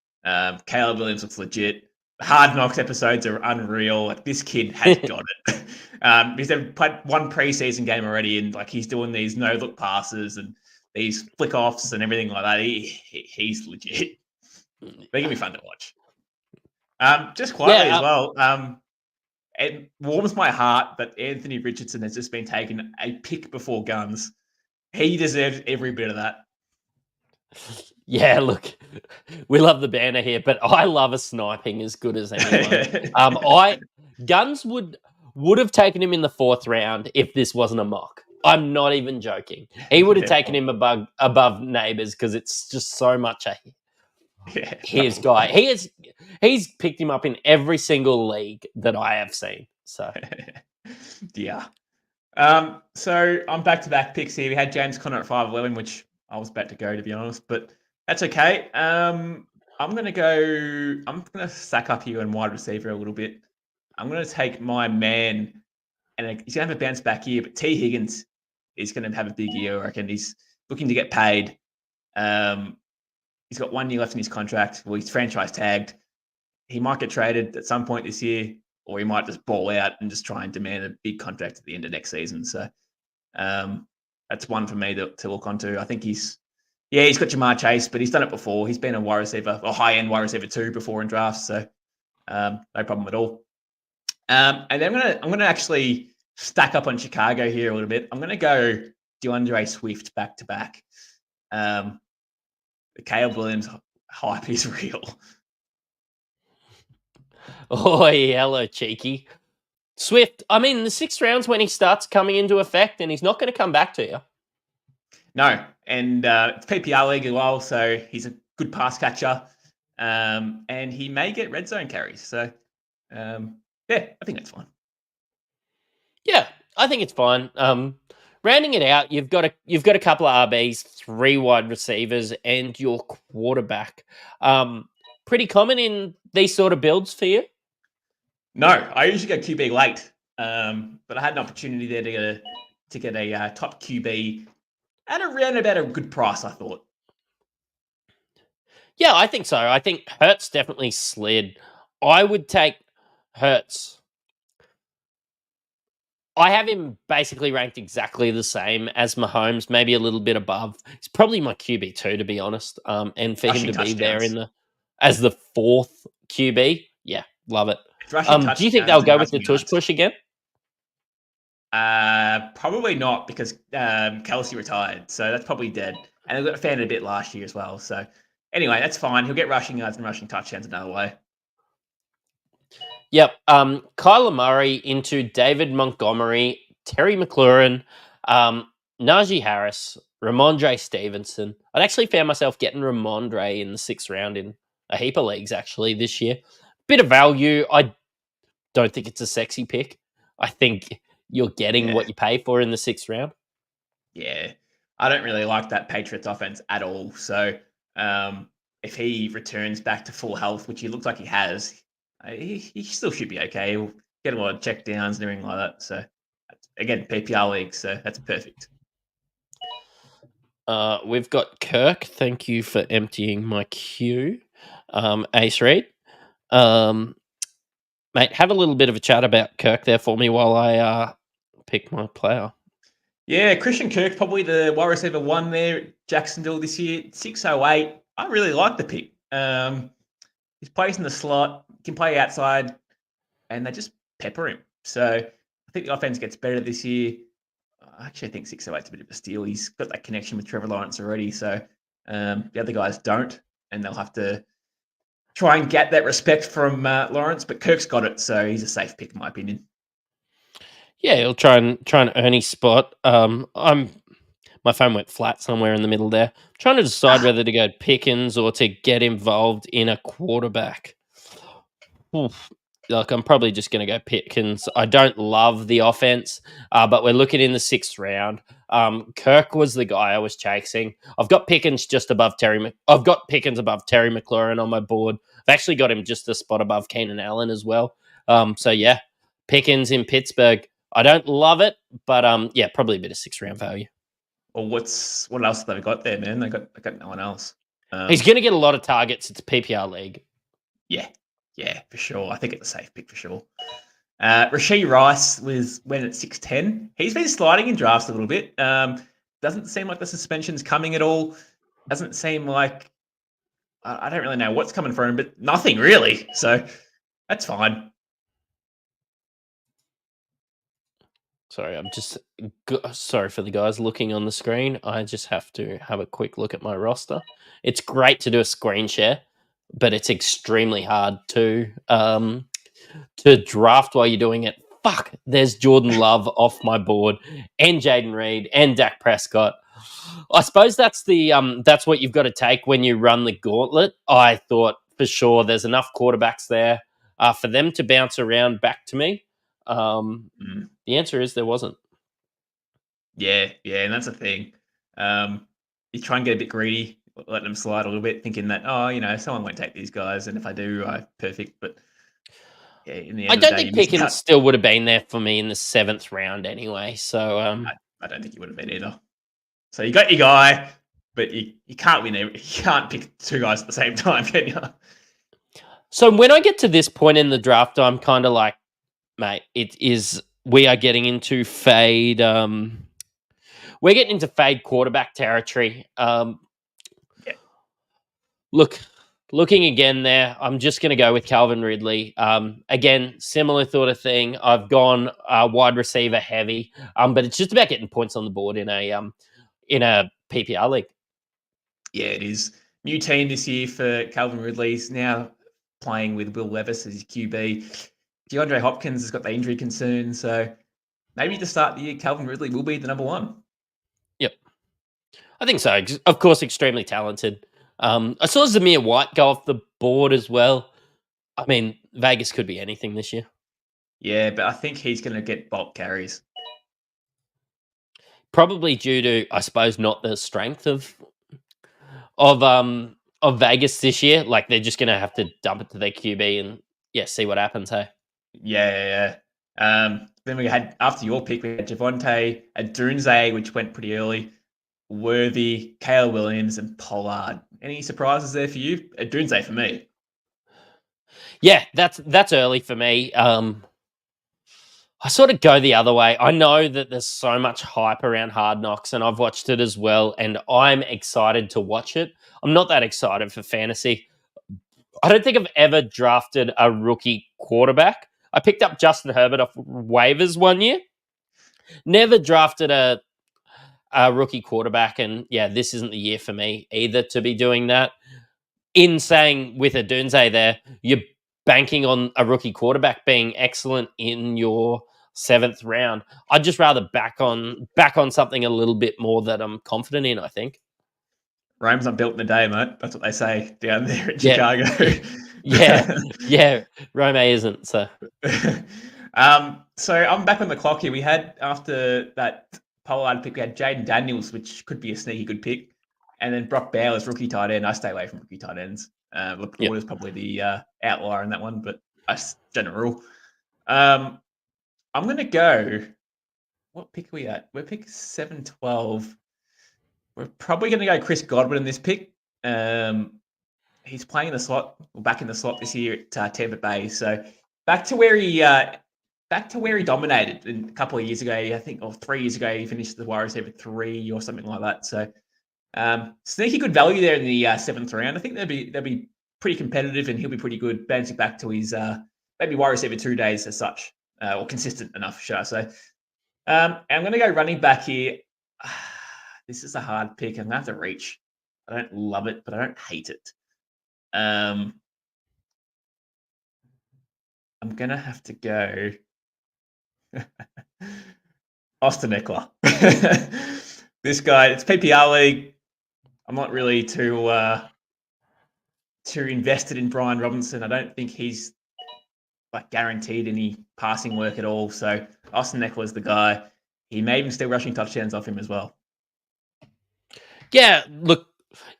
Caleb Williams looks legit. Hard Knocks episodes are unreal. Like, this kid has got it. He's played 1 preseason game already, and like he's doing these no-look passes and these flick-offs and everything like that. He's legit. They're going to be fun to watch. Just quietly as well. It warms my heart that Anthony Richardson has just been taken a pick before guns. He deserves every bit of that. Yeah, look, we love the banner here, but I love a sniping as good as anyone. Guns would have taken him in the 4th round if this wasn't a mock. I'm not even joking. He would have taken him above Neighbours because it's just so much his guy. He's picked him up in every single league that I have seen. So yeah. So I'm back-to-back picks here. We had James Conner at 5'11", which I was about to go, to be honest, but that's okay. I'm gonna stack up here on wide receiver a little bit. I'm gonna take my man, and he's gonna have a bounce back year, but T. Higgins is gonna have a big year. I reckon he's looking to get paid. He's got 1 year left in his contract. Well, he's franchise tagged. He might get traded at some point this year, or he might just ball out and just try and demand a big contract at the end of next season. So that's one for me to look onto. I think he's got Jamar Chase, but he's done it before. He's been a wide receiver, a high-end wide receiver too before in drafts, so no problem at all. And then I'm gonna actually stack up on Chicago here a little bit. I'm gonna go DeAndre Swift back-to-back. The Caleb Williams hype is real. Oh, hello, cheeky. Swift, I mean, the 6th round's when he starts coming into effect, and he's not going to come back to you. No, and it's PPR league as well, so he's a good pass catcher, and he may get red zone carries. So, I think that's fine. Yeah, I think it's fine. Rounding it out, you've got a couple of RBs, 3 wide receivers, and your quarterback. Pretty common in these sort of builds for you? No, I usually go QB late, but I had an opportunity there to get a top QB at around about a good price, I thought. Yeah, I think so. I think Hertz definitely slid. I would take Hertz. I have him basically ranked exactly the same as Mahomes, maybe a little bit above. He's probably my QB2, to be honest. And for him Rushing to be there touchdowns. in the as the fourth QB, yeah, love it. It's rushing Do you think they'll touchdowns and go with the rushing tush yards. push again? Probably not because Kelsey retired, so that's probably dead. And they got fanned a bit last year as well. So anyway, that's fine. He'll get rushing yards and rushing touchdowns another way. Yep. Kyler Murray into David Montgomery, Terry McLaurin, Najee Harris, Ramondre Stevenson. I'd actually found myself getting Ramondre in the 6th round in a heap of leagues actually this year. Bit of value. I don't think it's a sexy pick. I think you're getting Yeah. what you pay for in the 6th round. Yeah, I don't really like that Patriots offense at all. So if he returns back to full health, which he looks like he has, he still should be okay. He'll get a lot of check downs and everything like that. So again, PPR league, so that's perfect. We've got Kirk. Thank you for emptying my queue. Ace Reed. Mate, have a little bit of a chat about Kirk there for me while I pick my player. Yeah, Christian Kirk, probably the wide receiver one there at Jacksonville this year, 608. I really like the pick. He's plays in the slot, can play outside, and they just pepper him. So I think the offense gets better this year. I actually think 608 is a bit of a steal. He's got that connection with Trevor Lawrence already. So the other guys don't, and they'll have to try and get that respect from Lawrence. But Kirk's got it, so he's a safe pick in my opinion. Yeah, he'll try and earn his spot. My phone went flat somewhere in the middle there. I'm trying to decide whether to go Pickens or to get involved in a quarterback. Oof. Like, I'm probably just going to go Pickens. I don't love the offense, but we're looking in the 6th round. Kirk was the guy I was chasing. I've got Pickens just above Terry. I've got Pickens above Terry McLaurin on my board. I've actually got him just a spot above Keenan Allen as well. So yeah, Pickens in Pittsburgh. I don't love it, but yeah, probably a bit of 6th round value. Well, what else have they got there, man? They got no one else. He's going to get a lot of targets. It's a PPR league. Yeah, for sure. I think it's a safe pick for sure. Rashee Rice went at 6'10". He's been sliding in drafts a little bit. Doesn't seem like the suspension's coming at all. Doesn't seem like I don't really know what's coming for him, but nothing really. So that's fine. Sorry, I'm just sorry for the guys looking on the screen. I just have to have a quick look at my roster. It's great to do a screen share, but it's extremely hard to draft while you're doing it. Fuck, there's Jordan Love off my board, and Jaden Reed, and Dak Prescott. I suppose that's that's what you've got to take when you run the gauntlet. I thought for sure there's enough quarterbacks there for them to bounce around back to me. The answer is there wasn't. Yeah, and that's the thing. You try and get a bit greedy, letting them slide a little bit, thinking that someone won't take these guys, and if I do, perfect. But yeah, in the end I of the don't day, think you missed Pickens out. still would have been there for me in the 7th round anyway. So I don't think you would have been either. So you got your guy, but you can't win. You can't pick two guys at the same time, can you? So when I get to this point in the draft, I'm kind of like, mate, we are getting into fade. We're getting into fade quarterback territory. Yeah. Looking again there, I'm just going to go with Calvin Ridley. Again, similar sort of thing. I've gone wide receiver heavy, but it's just about getting points on the board in a PPR league. Yeah, it is. New team this year for Calvin Ridley. He's now playing with Will Levis as his QB. DeAndre Hopkins has got the injury concern, so maybe to start the year, Calvin Ridley will be the number one. Yep. I think so. Of course, extremely talented. I saw Zamir White go off the board as well. I mean, Vegas could be anything this year. Yeah, but I think he's going to get bulk carries. Probably due to, I suppose, not the strength of Vegas this year. Like, they're just going to have to dump it to their QB and see what happens. Hey. Yeah. Then we had, after your pick, we had Javonte Adunze, which went pretty early. Worthy, Caleb Williams, and Pollard. Any surprises there for you? A Doomsday for me. Yeah, that's early for me. I sort of go the other way. I know that there's so much hype around Hard Knocks, and I've watched it as well, and I'm excited to watch it. I'm not that excited for fantasy. I don't think I've ever drafted a rookie quarterback. I picked up Justin Herbert off waivers one year. Never drafted a rookie quarterback, and yeah, this isn't the year for me either to be doing that. In saying with a Dunze there, you're banking on a rookie quarterback being excellent in your 7th round. I'd just rather back on something a little bit more that I'm confident in, I think. Rome's not built in a day, mate. That's what they say down there in Yeah. Chicago. Yeah. Rome isn't, so. So I'm back on the clock here. We had, after that Pollard pick, we had Jaden Daniels, which could be a sneaky good pick. And then Brock Bowers, rookie tight end. I stay away from rookie tight ends. Laporta's probably the outlier in that one, but that's general. I'm going to go. What pick are we at? We're pick 7-12. We're probably going to go Chris Godwin in this pick. He's playing in the slot, back in the slot this year at Tampa Bay. So back to where he dominated a couple of years ago. I think, or 3 years ago, he finished the wide receiver 3 or something like that. So sneaky good value there in the 7th round. I think they'll be pretty competitive, and he'll be pretty good bouncing back to his maybe wide receiver 2 days as such, or consistent enough, should I say. I'm going to go running back here. This is a hard pick. I'm going to have to reach. I don't love it, but I don't hate it. I'm going to have to go Austin Eckler. This guy, it's PPR league. I'm not really too invested in Brian Robinson. I don't think he's like guaranteed any passing work at all. So Austin Eckler's the guy. He may even still rushing touchdowns off him as well. Yeah, look,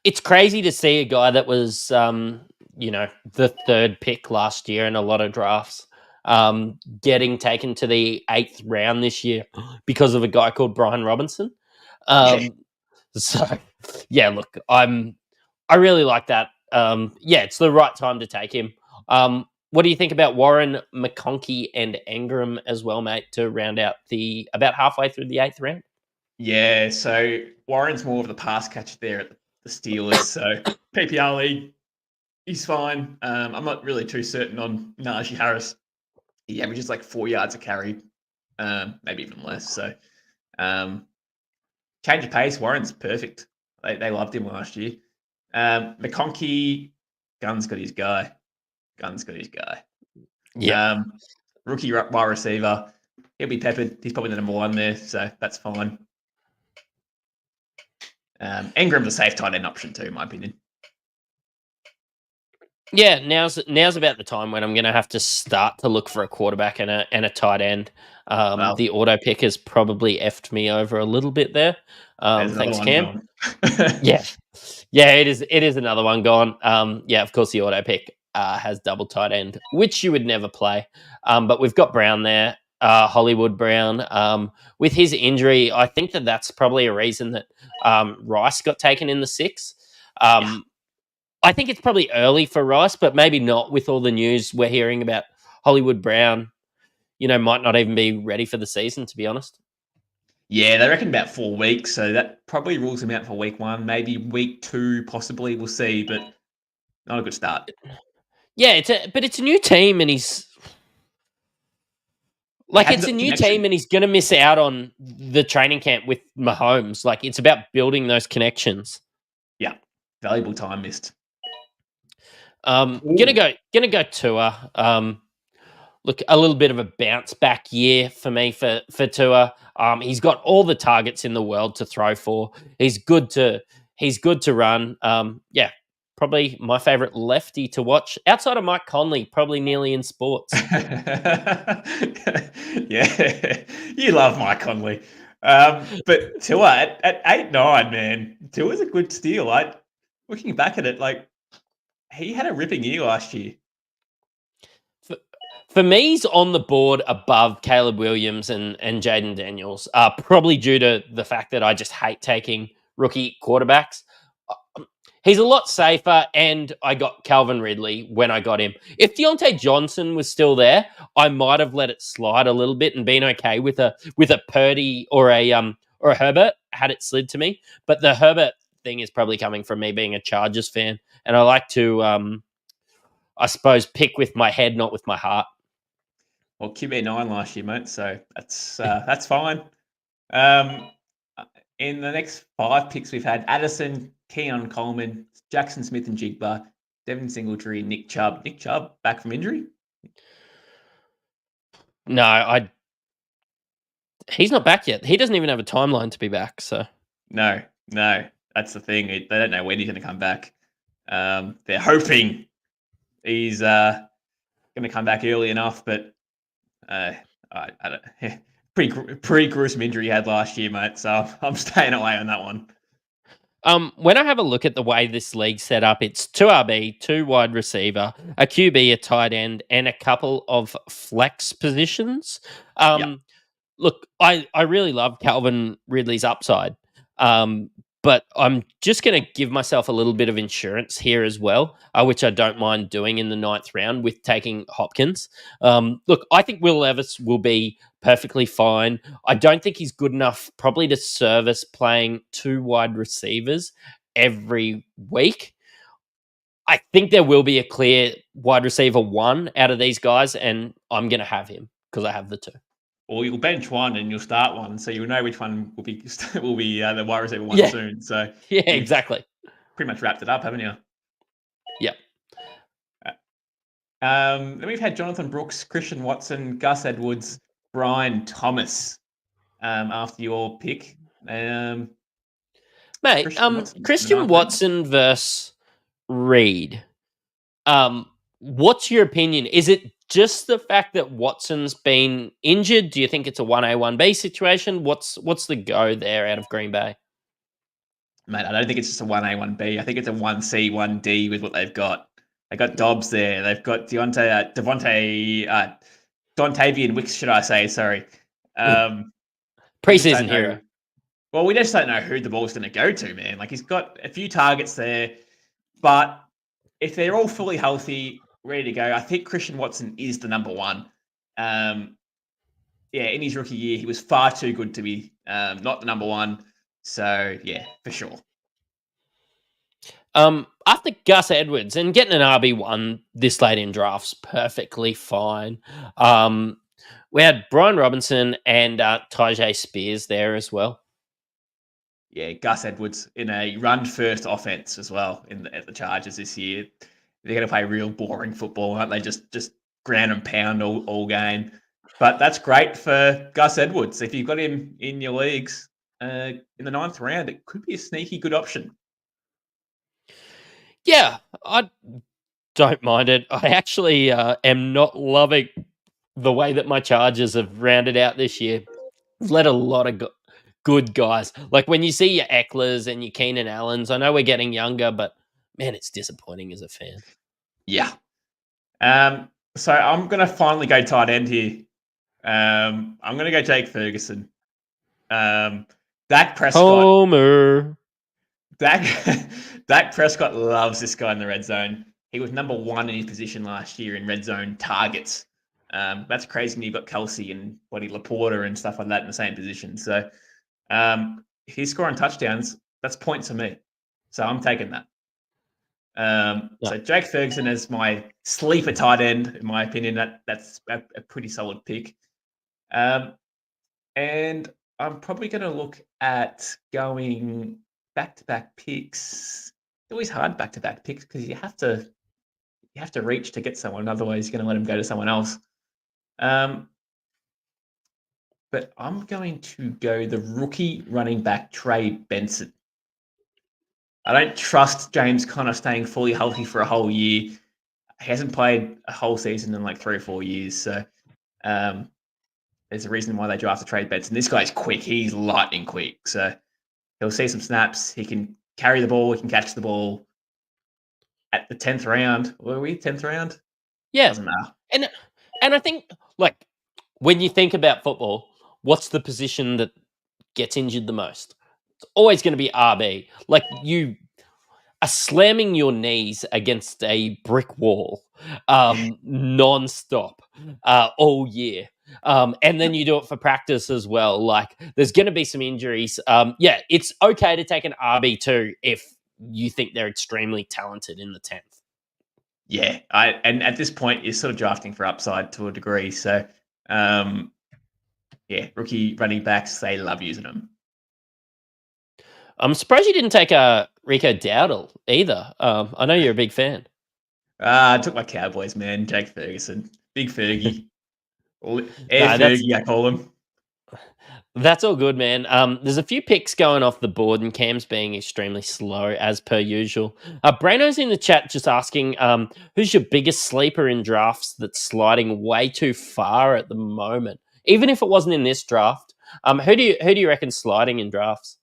it's crazy to see a guy that was, the 3rd pick last year in a lot of drafts, getting taken to the 8th round this year because of a guy called Brian Robinson. So, yeah, look, I really like that. It's the right time to take him. What do you think about Warren, McConkey, and Engram as well, mate, to round out about halfway through the 8th round? Yeah, so Warren's more of the pass catcher there at the Steelers. So PPR league, he's fine. I'm not really too certain on Najee Harris. He averages like 4 yards a carry, maybe even less. So change of pace, Warren's perfect. They loved him last year. McConkey, Gunn's got his guy. Yeah. Rookie wide receiver. He'll be peppered. He's probably the number 1 there, so that's fine. Engram's a safe tight end option too, in my opinion. Yeah, now's about the time when I'm going to have to start to look for a quarterback and a tight end. The auto pick has probably effed me over a little bit there. Thanks, Cam. Yeah, it is another one gone. Of course, the auto pick has double tight end, which you would never play. But we've got Brown there, Hollywood Brown. With his injury, I think that's probably a reason that Rice got taken in the 6th. I think it's probably early for Rice, but maybe not with all the news we're hearing about Hollywood Brown. Might not even be ready for the season, to be honest. Yeah, they reckon about 4 weeks, so that probably rules him out for week 1, maybe week 2, possibly. We'll see, but not a good start. Yeah, it's a new team, and he's like, it's a new team, and he's going to miss out on the training camp with Mahomes. Like, it's about building those connections. Yeah, valuable time missed. Gonna go Tua. Look, a little bit of a bounce back year for me for Tua. He's got all the targets in the world to throw for. He's good to run. Probably my favorite lefty to watch outside of Mike Conley, probably nearly in sports. Yeah, you love Mike Conley. But Tua at 8-9, man, Tua's a good steal. Looking back at it, like, he had a ripping year last year. For me, he's on the board above Caleb Williams and Jaden Daniels, probably due to the fact that I just hate taking rookie quarterbacks. He's a lot safer, and I got Calvin Ridley when I got him. If Deontay Johnson was still there, I might have let it slide a little bit and been okay with a Purdy or a Herbert had it slid to me. But the Herbert thing is probably coming from me being a Chargers fan, and I like to, I suppose, pick with my head, not with my heart. Well, QB9 last year, mate. So that's fine. In the next 5 picks, we've had Addison, Keon Coleman, Jackson Smith and Jigba, Devin Singletary, Nick Chubb. Nick Chubb back from injury? No, he's not back yet. He doesn't even have a timeline to be back. So No, that's the thing. They don't know when he's going to come back. They're hoping he's going to come back early enough, but I don't. Pretty gruesome injury he had last year, mate. So I'm staying away on that one. When I have a look at the way this league's set up, it's 2 RB, 2 wide receiver, a QB, a tight end, and a couple of flex positions. Look, I really love Calvin Ridley's upside, but I'm just going to give myself a little bit of insurance here as well, which I don't mind doing in the 9th round with taking Hopkins. Look, I think Will Levis will be perfectly fine. I don't think he's good enough probably to service playing 2 wide receivers every week. I think there will be a clear wide receiver 1 out of these guys, and I'm going to have him because I have the 2. Or you'll bench one and you'll start one, so you'll know which one will be the wide receiver one soon. So yeah, exactly. Pretty much wrapped it up, haven't you? Yep. Then we've had Jonathan Brooks, Christian Watson, Gus Edwards, Brian Thomas. After your pick, mate, Christian Watson versus Reed. What's your opinion? Is it just the fact that Watson's been injured? Do you think it's a 1A, 1B situation? What's the go there out of Green Bay? Mate, I don't think it's just a 1A, 1B. I think it's a 1C, 1D with what they've got. They got Dobbs there. They've got Dontavian Wicks, should I say? Sorry. Preseason hero. Well, we just don't know who the ball's going to go to, man. Like, he's got a few targets there, but if they're all fully healthy, ready to go, I think Christian Watson is the number 1. In his rookie year, he was far too good to be not the number 1. So, yeah, for sure. After Gus Edwards and getting an RB1 this late in drafts, perfectly fine. We had Brian Robinson and Tajay Spears there as well. Yeah, Gus Edwards in a run-first offense as well at the Chargers this year. They're going to play real boring football, aren't they? Just ground and pound all game. But that's great for Gus Edwards. If you've got him in your leagues in the 9th round, it could be a sneaky good option. Yeah, I don't mind it. I actually am not loving the way that my Chargers have rounded out this year. We've let a lot of good guys. Like when you see your Ecklers and your Keenan Allens, I know we're getting younger, but man, it's disappointing as a fan. Yeah. So I'm going to finally go tight end here. I'm going to go Jake Ferguson. Dak Prescott. Homer. Dak Prescott loves this guy in the red zone. He was number 1 in his position last year in red zone targets. That's crazy when you've got Kelsey and Laporta and stuff like that in the same position. So he's scoring touchdowns. That's points for me. So I'm taking that. So Jake Ferguson is my sleeper tight end, in my opinion. That's a pretty solid pick. And I'm probably going to look at going back-to-back picks. It's always hard back-to-back picks because you have to reach to get someone. Otherwise, you're going to let him go to someone else. But I'm going to go the rookie running back Trey Benson. I don't trust James Conner staying fully healthy for a whole year. He hasn't played a whole season in like 3 or 4 years. So there's a reason why they drafted Trey Benson. This guy's quick. He's lightning quick. So he'll see some snaps. He can carry the ball. He can catch the ball. At the 10th round, were we 10th round? Yeah, doesn't matter. And I think like when you think about football, what's the position that gets injured the most? It's always going to be RB. Like you are slamming your knees against a brick wall non-stop all year. And then you do it for practice as well. Like there's going to be some injuries. Yeah, it's okay to take an RB2 if you think they're extremely talented in the 10th. Yeah, and at this point you're sort of drafting for upside to a degree. So, yeah, rookie running backs, they love using them. I'm surprised you didn't take Rico Dowdle either. I know you're a big fan. I took my Cowboys, man. Jake Ferguson, Big Fergie, Air No, Fergie, I call him. That's all good, man. There's a few picks going off the board, and Cam's being extremely slow as per usual. Brano's in the chat just asking, who's your biggest sleeper in drafts that's sliding way too far at the moment? Even if it wasn't in this draft, who do you reckon sliding in drafts?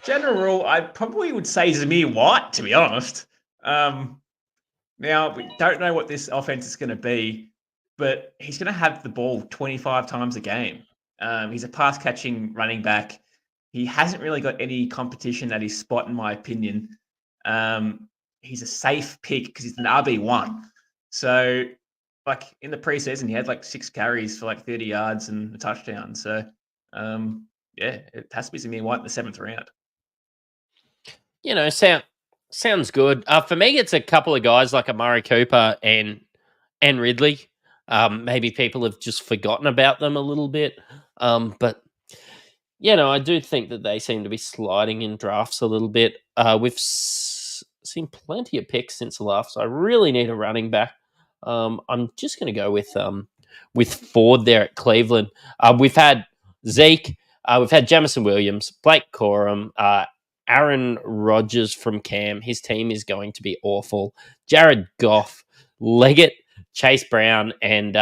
General, I probably would say Zamir White, to be honest. Now, we don't know what this offense is going to be, but he's going to have the ball 25 times a game. He's a pass-catching running back. He hasn't really got any competition at his spot, in my opinion. He's a safe pick because he's an RB1. So, like, in the preseason, he had, 6 carries for, 30 yards and a touchdown. So, yeah, it has to be Zamir White in the 7th round. Sounds good. For me, it's a couple of guys like Amari Cooper and Ridley. Maybe people have just forgotten about them a little bit. But I do think that they seem to be sliding in drafts a little bit. We've seen plenty of picks since the last. So I really need a running back. I'm just going to go with Ford there at Cleveland. We've had Zeke. We've had Jamison Williams, Blake Corum, Aaron Rodgers from Cam. His team is going to be awful. Jared Goff, Leggett, Chase Brown, and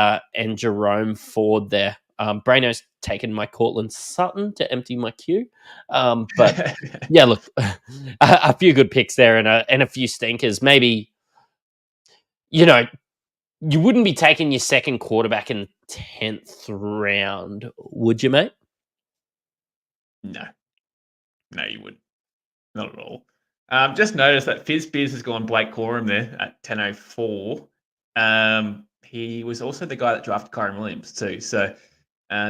Jerome Ford there. Brano's taken my Cortland Sutton to empty my queue. But yeah, look, a few good picks there and a few stinkers. Maybe, you wouldn't be taking your second quarterback in the 10th round, would you, mate? No, you wouldn't. Not at all. Just noticed that Fizz has gone Blake Corum there at 10:04. He was also the guy that drafted Kyron Williams too. So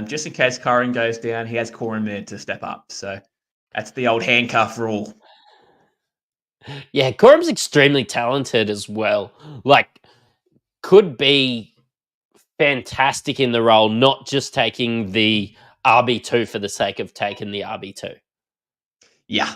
just in case Kyron goes down, he has Corum there to step up. So that's the old handcuff rule. Yeah, Corum's extremely talented as well. Could be fantastic in the role, not just taking the RB2 for the sake of taking the RB2. Yeah.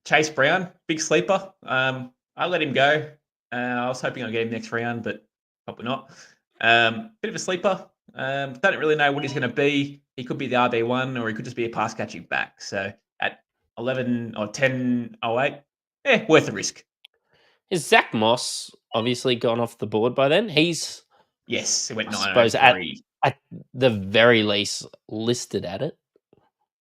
Chase Brown, big sleeper. I let him go. I was hoping I'd get him next round, but probably not. Bit of a sleeper. Don't really know what he's going to be. He could be the RB1 or he could just be a pass catching back. So at 11 or 10:08, worth the risk. Is Zach Moss obviously gone off the board by then? He's Yes, it went 9:03. suppose at the very least listed at it.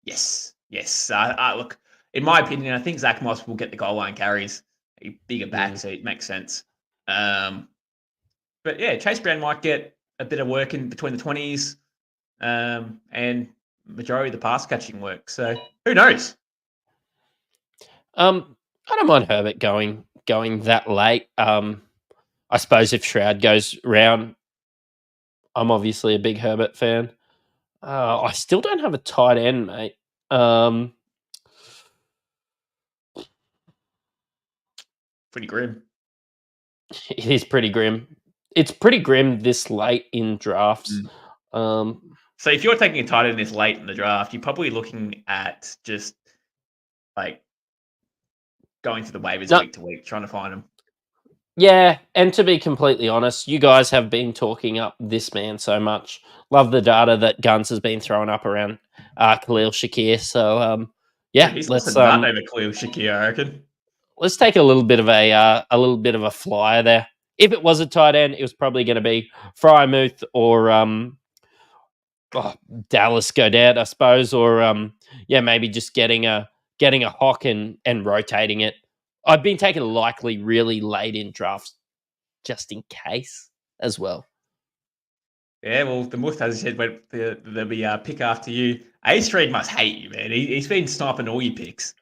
Yes. Look, in my opinion, I think Zach Moss will get the goal line carries. A bigger back, so it makes sense. But yeah, Chase Brown might get a bit of work in between the 20s, and majority of the pass catching work. So who knows? I don't mind Herbert going that late. I suppose if Shroud goes round, I'm obviously a big Herbert fan. I still don't have a tight end, mate. Pretty grim. It is pretty grim. It's pretty grim this late in drafts. So if you're taking a tight end this late in the draft, you're probably looking at just going through the waivers week to week, trying to find them. Yeah, and to be completely honest, you guys have been talking up this man so much. Love the data that Guns has been throwing up around Khalil Shakir. So yeah, he's let's over Khalil Shakir, I reckon. Let's take a little bit of a flyer there. If it was a tight end, it was probably going to be Frymouth or Dallas Goddard, I suppose, or maybe just getting a Hawk and rotating it. I've been taking likely really late in drafts just in case as well. Yeah, well, the Muth, as you said, there'll be a pick after you. Ace Reed must hate you, man. He's been sniping all your picks.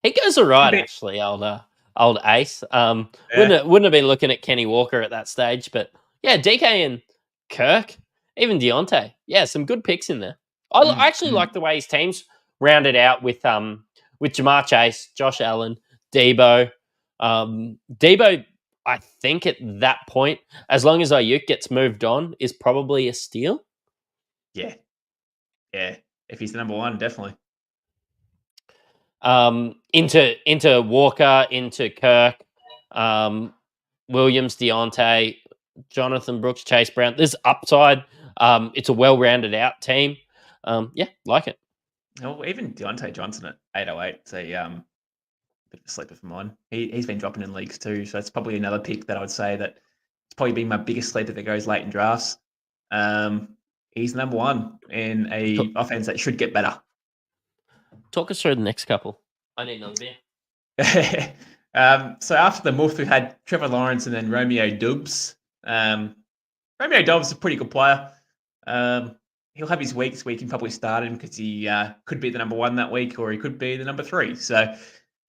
He goes all right, Bit- actually, old Ace. Yeah. Wouldn't have been looking at Kenny Walker at that stage, but yeah, DK and Kirk, even Deontay. Yeah, some good picks in there. I actually Mm. like the way his team's rounded out with Jamar Chase, Josh Allen, Debo. Debo, I think at that point, as long as Ayuk gets moved on, is probably a steal. Yeah. Yeah. If he's the number one, definitely. Into Walker, into Kirk, Williams, Deontay, Jonathan Brooks, Chase Brown. There's upside. It's a well-rounded out team. Yeah, like it. Oh, even Deontay Johnson at 808. It's a bit of a sleeper for mine. He's been dropping in leagues too, so it's probably another pick that I would say that it's probably been my biggest sleeper that goes late in drafts. He's number one in a offense that should get better. Talk us through the next couple. I need another beer. So after the Muff, we had Trevor Lawrence and then Romeo Dubs. Romeo Dubs is a pretty good player. He'll have his weeks where he can probably start him because he could be the number one that week or he could be the number three. So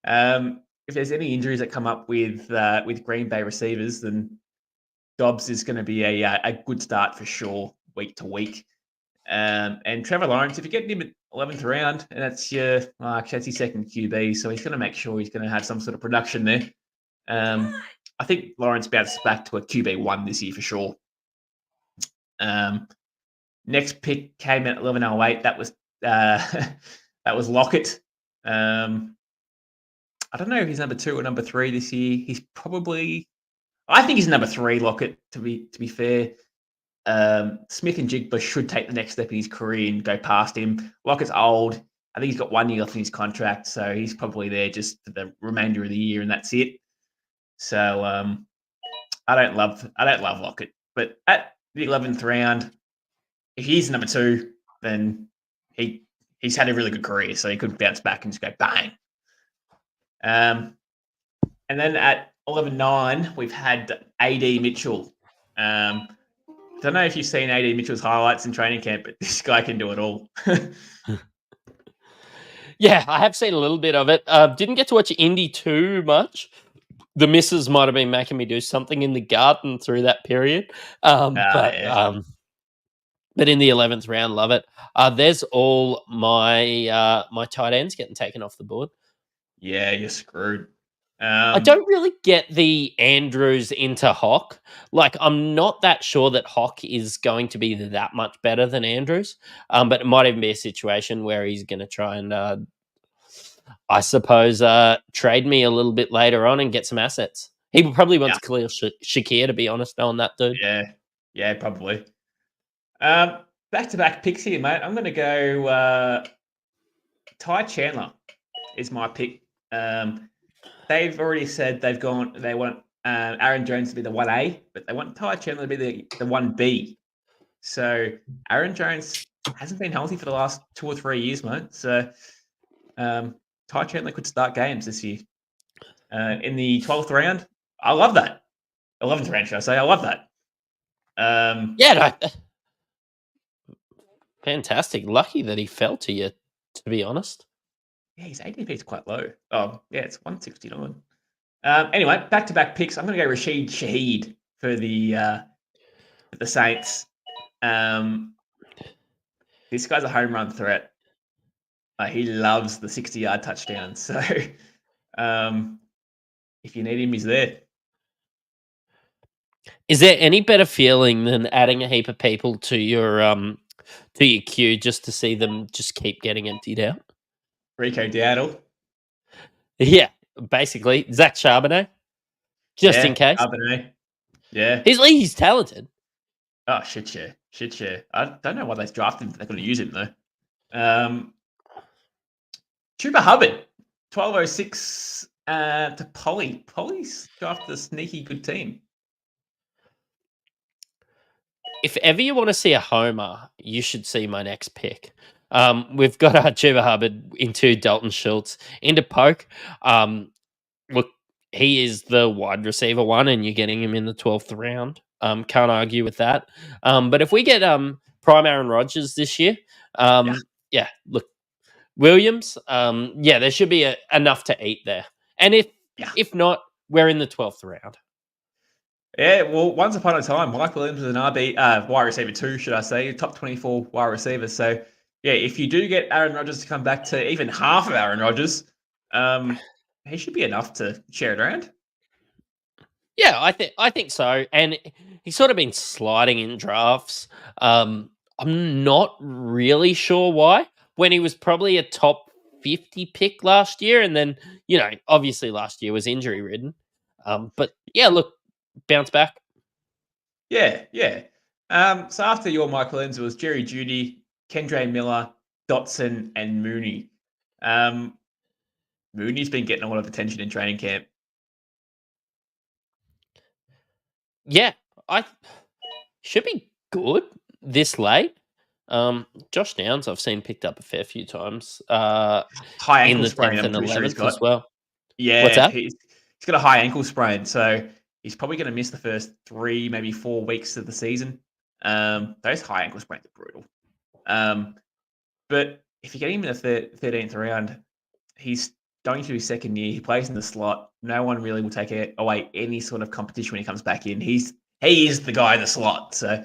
if there's any injuries that come up with Green Bay receivers, then Dobbs is going to be a good start for sure, week to week. And Trevor Lawrence, if you're getting him at 11th round, and that's that's his second QB, so he's going to make sure he's going to have some sort of production there. I think Lawrence bounces back to a QB1 this year for sure. Next pick came at 11:08. That was that was Lockett. I don't know if he's number 2 or number 3 this year. He's probably, I think he's number 3, Lockett, to be fair. Smith and Jigba should take the next step in his career and go past him. Lockett's old. I think he's got 1 year left in his contract, so he's probably there just for the remainder of the year, and that's it. So I don't love Lockett, but at the 11th round, if he's number 2, then he's had a really good career, so he could bounce back and just go bang. And then at 11:09, we've had AD Mitchell. Don't know if you've seen AD Mitchell's highlights in training camp, but this guy can do it all. Yeah, I have seen a little bit of it. Didn't get to watch Indy too much. The missus might have been making me do something in the garden through that period. But in the 11th round, love it. There's all my my tight ends getting taken off the board. Yeah, you're screwed. I don't really get the Andrews into Hawk. Like, I'm not that sure that Hawk is going to be that much better than Andrews. But it might even be a situation where he's going to try and, I suppose, trade me a little bit later on and get some assets. He probably wants clear Shakir, to be honest, on that dude. Yeah, probably. Back-to-back picks here, mate. I'm going to go Ty Chandler is my pick. They've already said they want Aaron Jones to be the 1A, but they want Ty Chandler to be the 1B. So Aaron Jones hasn't been healthy for the last 2 or 3 years, mate. So Ty Chandler could start games this year. In the 12th round, I love that. 11th round, should I say? I love that. Fantastic. Lucky that he fell to you, to be honest. Yeah, his ADP is quite low. Oh, yeah, it's 169. Anyway, back-to-back picks. I'm going to go Rashid Shaheed for the Saints. This guy's a home run threat. He loves the 60-yard touchdown. So if you need him, he's there. Is there any better feeling than adding a heap of people to your queue just to see them just keep getting emptied out? Rico Dowdle. Yeah, basically. Zach Charbonnet. Just in case. Charbonnet. Yeah. He's talented. Oh, shit, yeah. I don't know why they drafted him. They're going to use him, though. Chuba Hubbard. 1206 to Polly. Polly's drafted a sneaky good team. If ever you want to see a homer, you should see my next pick. We've got Chuba Hubbard into Dalton Schultz, into Poke. Look, he is the wide receiver 1, and you're getting him in the 12th round. Can't argue with that. But if we get prime Aaron Rodgers this year, look, Williams, there should be enough to eat there. And Yeah. if not, we're in the 12th round. Yeah, well, once upon a time, Mike Williams was an wide receiver 2, should I say, top 24 wide receiver. So, yeah, if you do get Aaron Rodgers to come back to even half of Aaron Rodgers, he should be enough to share it around. Yeah, I think so. And he's sort of been sliding in drafts. I'm not really sure why. When he was probably a top 50 pick last year, and then, obviously last year was injury ridden. But yeah, look, bounce back. Yeah, yeah. So after your Mike Williams, it was Jerry Jeudy, Kendre Miller, Dotson, and Mooney. Mooney's been getting a lot of attention in training camp. Yeah, I should be good this late. Josh Downs, I've seen picked up a fair few times. High In ankle the sprain, 10th I'm and pretty sure he's 11th got. as well. Yeah, What's that? he's got a high ankle sprain, so he's probably going to miss the first 3, maybe 4 weeks of the season. Those high ankle sprains are brutal. But if you get him in the 13th round, he's going to his second year. He plays in the slot. No one really will take away any sort of competition when he comes back in. He is the guy in the slot. So,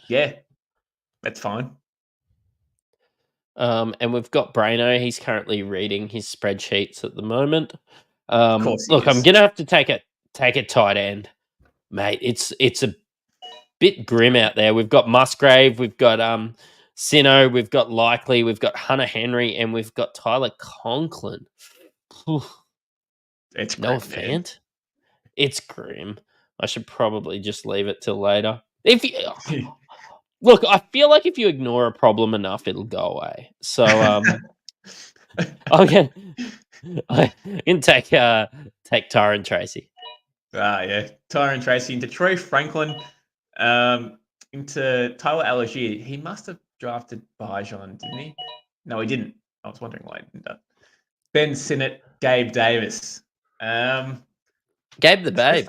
yeah, that's fine. And we've got Braino. He's currently reading his spreadsheets at the moment. Of course, look, I'm gonna have to take a tight end, mate. It's a bit grim out there. We've got Musgrave, we've got Sino, we've got Likely, we've got Hunter Henry, and we've got Tyler Conklin. It's no grim, offense. It's grim. I should probably just leave it till later. If you look, I feel like if you ignore a problem enough, it'll go away. So I can take Tyron Tracy. Yeah. Tyron Tracy into Troy Franklin, into Tyler Algier. He must have drafted Bajan, didn't he? No, he didn't. I was wondering why he didn't. Ben Sinnott, Gabe Davis. Gabe the Babe.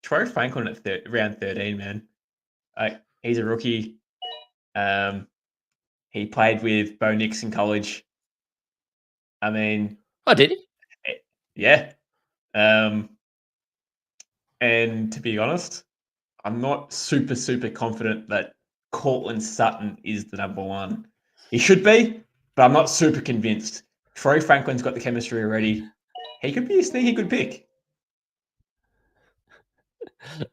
Troy Franklin at round 13, man. He's a rookie. He played with Bo Nix in college. I mean... Oh, did he? Yeah. And to be honest, I'm not super, super confident that Cortland Sutton is the number one. He should be, but I'm not super convinced. Troy Franklin's got the chemistry already. He could be a sneaky good pick.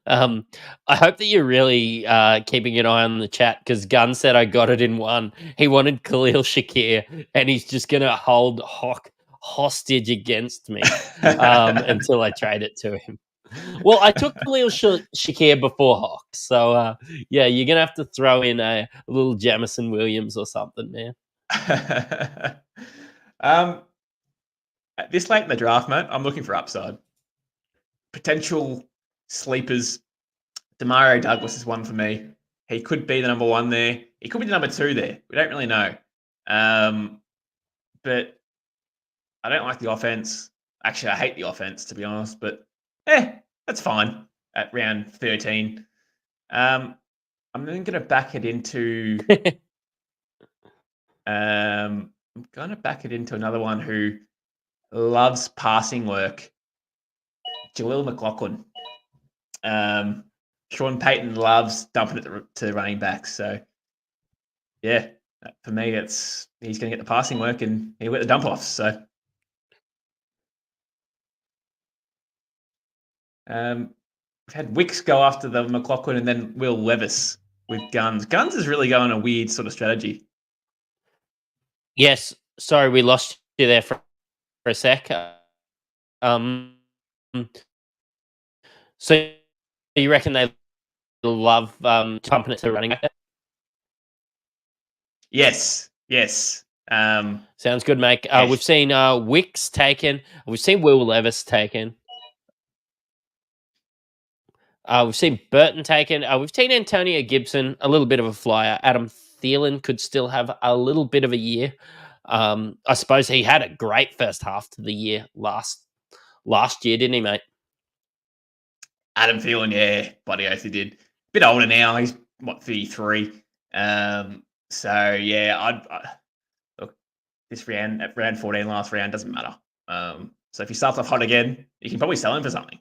I hope that you're really keeping an eye on the chat, because Gunn said I got it in one. He wanted Khalil Shakir, and he's just going to hold Hawk hostage against me until I trade it to him. Well, I took Khalil Shakir before Hawk, so yeah, you're going to have to throw in a little Jamison Williams or something, man. At this late in the draft, mate, I'm looking for upside. Potential sleepers. Demario Douglas is one for me. He could be the number one there. He could be the number two there. We don't really know. But I don't like the offense. Actually, I hate the offense, to be honest. But that's fine at round 13. I'm then going to back it into... I'm going to back it into another one who loves passing work. Jaleel McLaughlin. Sean Payton loves dumping it to running backs. So, yeah, for me, he's going to get the passing work and he'll get the dump offs. So, we've had Wicks go after the McLaughlin and then Will Levis with Guns. Guns is really going a weird sort of strategy. Yes, sorry, we lost you there for a sec. So you reckon they love pumping it to running back? Yes. Sounds good, mate. Yes. We've seen Wicks taken. We've seen Will Levis taken. We've seen Burton taken. We've seen Antonio Gibson, a little bit of a flyer. Adam Thielen could still have a little bit of a year. I suppose he had a great first half to the year last year, didn't he, mate? Adam Thielen, yeah, bloody oath he did. Bit older now. He's what 33. So yeah, look this round at round 14, last round doesn't matter. So if he starts off hot again, you can probably sell him for something.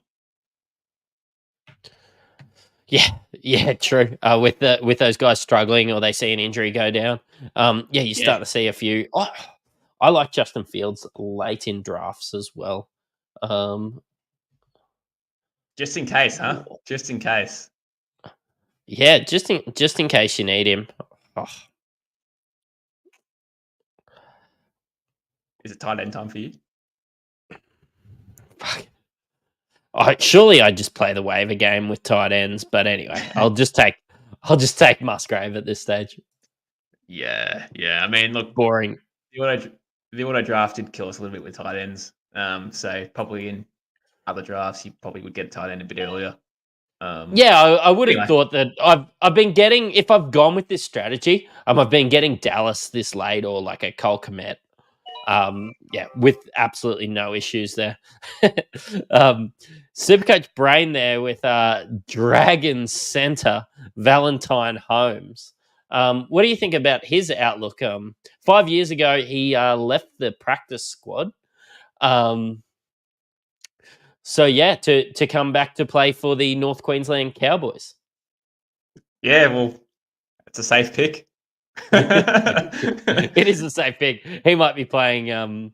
Yeah, true. With those guys struggling or they see an injury go down, you start to see a few. I like Justin Fields late in drafts as well. Just in case, huh? Just in case. Yeah, just in case you need him. Oh, Is it tight end time for you? fuck. Surely I just play the waiver game with tight ends, but anyway, I'll just take Musgrave at this stage. Yeah. I mean, look, Boring. The auto draft did kill us a little bit with tight ends. So probably in other drafts, you probably would get a tight end a bit earlier. I would have anyway. thought that I've been getting, if I've gone with this strategy, I've been getting Dallas this late or like a Cole Kmet. With absolutely no issues there. Supercoach Brain there with Dragon Center Valentine Holmes. What do you think about his outlook? 5 years ago, he left the practice squad. To come back to play for the North Queensland Cowboys. Yeah, well, it's a safe pick. It is a safe pick. He might be playing,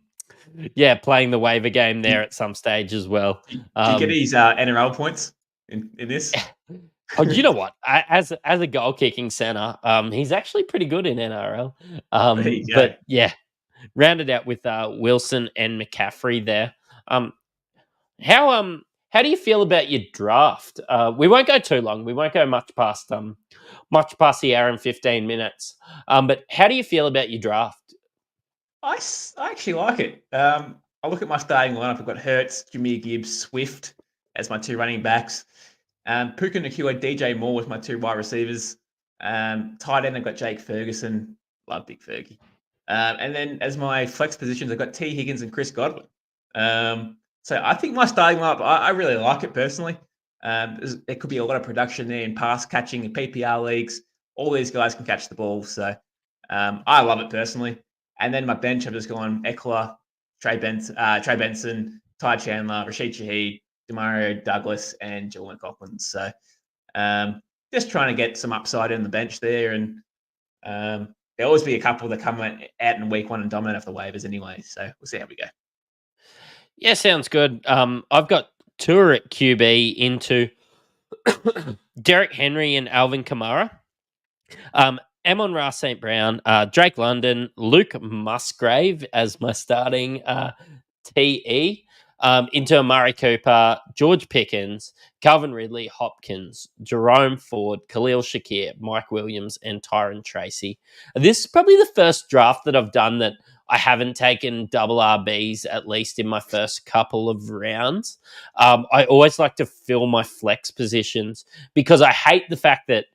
playing the waiver game there at some stage as well. Do you get his NRL points in this? Oh, you know what? As a goal kicking center, he's actually pretty good in NRL. But yeah, rounded out with Wilson and McCaffrey there. How do you feel about your draft? We won't go too long. We won't go much past the hour and 15 minutes. But how do you feel about your draft? I actually like it. I look at my starting lineup. I've got Hurts, Jameer Gibbs, Swift as my two running backs. Puka Nacua, DJ Moore with my two wide receivers. Tight end, I've got Jake Ferguson. Love Big Fergie. And then as my flex positions, I've got T. Higgins and Chris Godwin. So I think my starting lineup, I really like it personally. There could be a lot of production there in pass catching and PPR leagues. All these guys can catch the ball. So I love it personally. And then my bench, I've just gone Eckler, Trey Benson, Ty Chandler, Rashid Shaheed, Demario Douglas, and Joel McLaughlin. So just trying to get some upside in the bench there. And there'll always be a couple that come out in week one and dominate off the waivers anyway. So we'll see how we go. Yeah, sounds good. I've got Tour at QB into Derek Henry and Alvin Kamara. Amon-Ra St. Brown, Drake London, Luke Musgrave as my starting TE. Into Amari Cooper, George Pickens, Calvin Ridley, Hopkins, Jerome Ford, Khalil Shakir, Mike Williams, and Tyron Tracy. This is probably the first draft that I've done that I haven't taken double RBs, at least in my first couple of rounds. I always like to fill my flex positions because I hate the fact that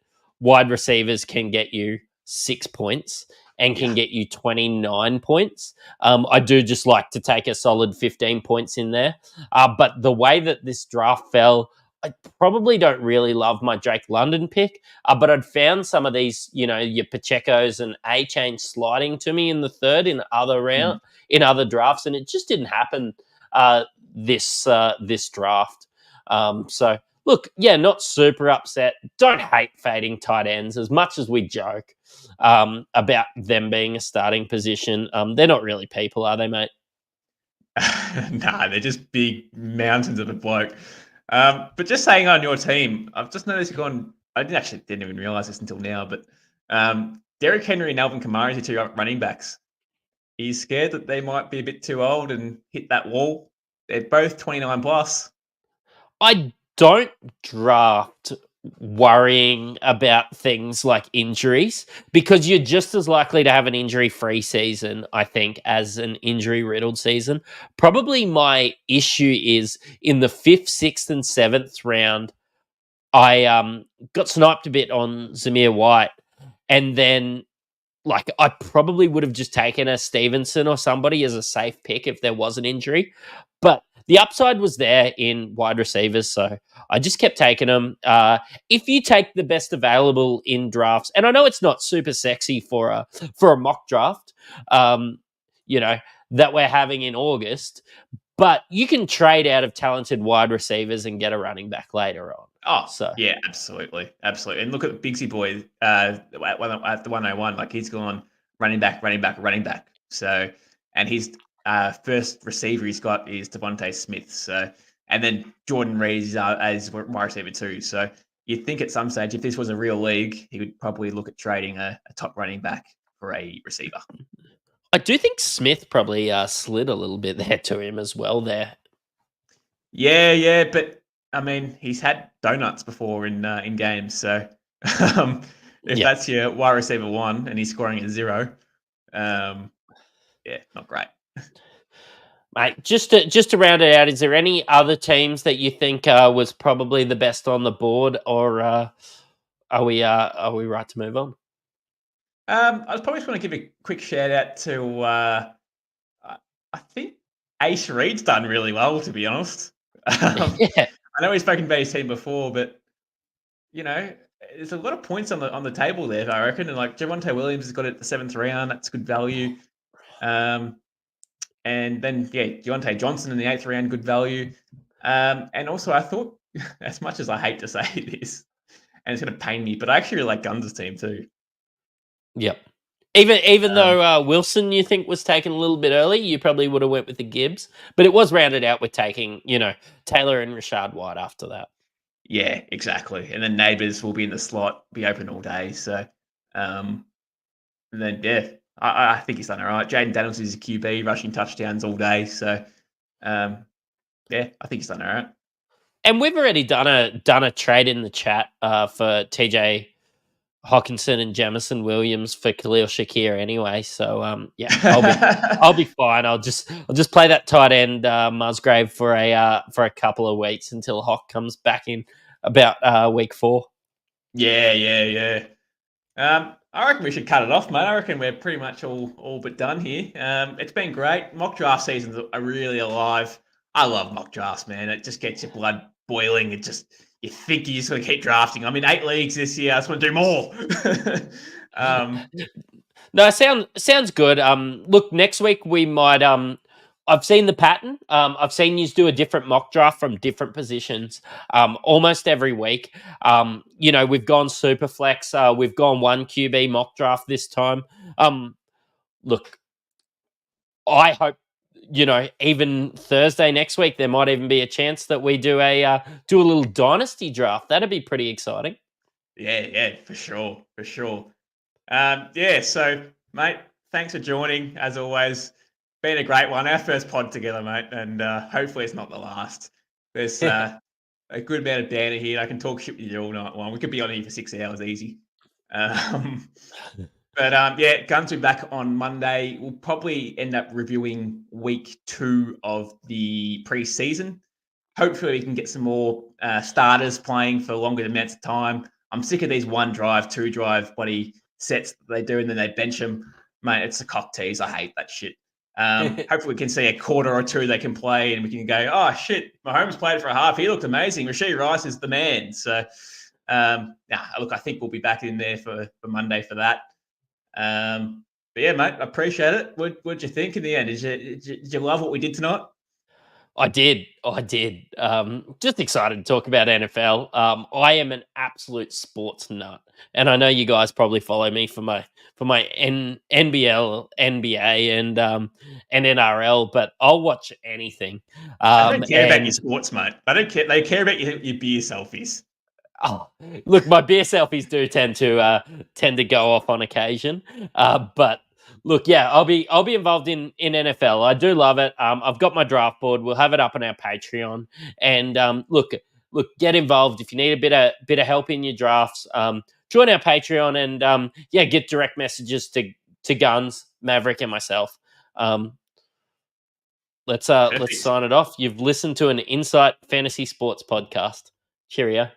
wide receivers can get you 6 points and can get you 29 points. I do just like to take a solid 15 points in there. But the way that this draft fell, I probably don't really love my Drake London pick, but I'd found some of these, your Pacheco's and A-Chain sliding to me in the third in other drafts, and it just didn't happen this draft. So look, not super upset. Don't hate fading tight ends as much as we joke about them being a starting position. They're not really people, are they, mate? Nah, they're just big mountains of a bloke. But just saying on your team, I've just noticed you've gone. I didn't even realize this until now, but Derek Henry and Alvin Kamara are two running backs. He's scared that they might be a bit too old and hit that wall. They're both 29 plus. I don't draft worrying about things like injuries because you're just as likely to have an injury-free season, I think, as an injury-riddled season. Probably my issue is in the 5th, 6th, and 7th round, I got sniped a bit on Zamir White, and then I probably would have just taken a Stevenson or somebody as a safe pick if there was an injury. But the upside was there in wide receivers, so I just kept taking them. If you take the best available in drafts, and I know it's not super sexy for a mock draft, you know, that we're having in August, but you can trade out of talented wide receivers and get a running back later on. Oh, So yeah, absolutely. Absolutely. And look at Bigsy Boy at the 101. Like, he's gone running back, running back, running back. So, and his first receiver he's got is Devontae Smith. So, and then Jordan Reed's as wide receiver too. So, you'd think at some stage, if this was a real league, he would probably look at trading a top running back for a receiver. I do think Smith probably slid a little bit there to him as well there. Yeah, but I mean, he's had donuts before in games, so if Yeah. that's your wide receiver 1 and he's scoring at 0, yeah, not great. Mate, just to round it out, is there any other teams that you think was probably the best on the board, or are we right to move on? I probably just want to give a quick shout out to I think Ace Reed's done really well, to be honest. Yeah, I know we've spoken about his team before, but there's a lot of points on the table there, I reckon. And like Javonte Williams has got it at the 7th round, that's good value. And then Deontay Johnson in the 8th round, good value. And also I thought, as much as I hate to say this, and it's going to pain me, but I actually really like Guns' team too. yep. Even though Wilson you think was taken a little bit early, you probably would have went with the Gibbs, but it was rounded out with taking Taylor and Rashad White after that. Yeah, exactly. And then Neighbours will be in the slot, be open all day. So, and then I think he's done all right. Jaden Daniels is a QB, rushing touchdowns all day. So, I think he's done all right. And we've already done a trade in the chat for TJ Hawkinson and Jamison Williams for Khalil Shakir anyway. So I'll be fine. I'll just play that tight end Musgrave for a couple of weeks until Hawk comes back in about week 4. Yeah. I reckon we should cut it off, mate. I reckon we're pretty much all but done here. It's been great. Mock draft seasons are really alive. I love mock drafts, man. It just gets your blood boiling. You think you just want to keep drafting. I'm in 8 leagues this year. I just want to do more. No, sounds good. Look, next week we might. I've seen the pattern. I've seen you do a different mock draft from different positions almost every week. We've gone super flex. We've gone 1 QB mock draft this time. Look, I hope even Thursday next week there might even be a chance that we do a little dynasty draft. That'd be pretty exciting. Yeah, for sure. So, mate, thanks for joining. As always, been a great one. Our first pod together, mate, and hopefully it's not the last. There's a good amount of banter here. I can talk shit with you all night long. We could be on here for 6 hours easy. But Guns will be back on Monday. We'll probably end up reviewing week 2 of the preseason. Hopefully we can get some more starters playing for longer amounts of time. I'm sick of these 1 drive, 2 drive bloody sets that they do and then they bench them. Mate, it's a cock tease. I hate that shit. Hopefully we can see a quarter or 2 they can play and we can go, oh shit, Mahomes played for a half. He looked amazing. Rashee Rice is the man. So look, I think we'll be back in there for Monday for that. But yeah, mate, I appreciate it. What'd you think in the end? Did you love what we did tonight? I did. Just excited to talk about NFL. I am an absolute sports nut, and I know you guys probably follow me for my NBL, NBA, and NRL. But I'll watch anything. I don't care about your sports, mate. I don't care. They care about your beer selfies. Oh, look, my beer selfies do tend to go off on occasion, but look, yeah, I'll be involved in NFL. I do love it. I've got my draft board. We'll have it up on our Patreon, and look, get involved if you need a bit of help in your drafts. Join our Patreon, and get direct messages to Guns, Maverick, and myself. Let's sign it off. You've listened to an Insight Fantasy Sports podcast. Cheerio.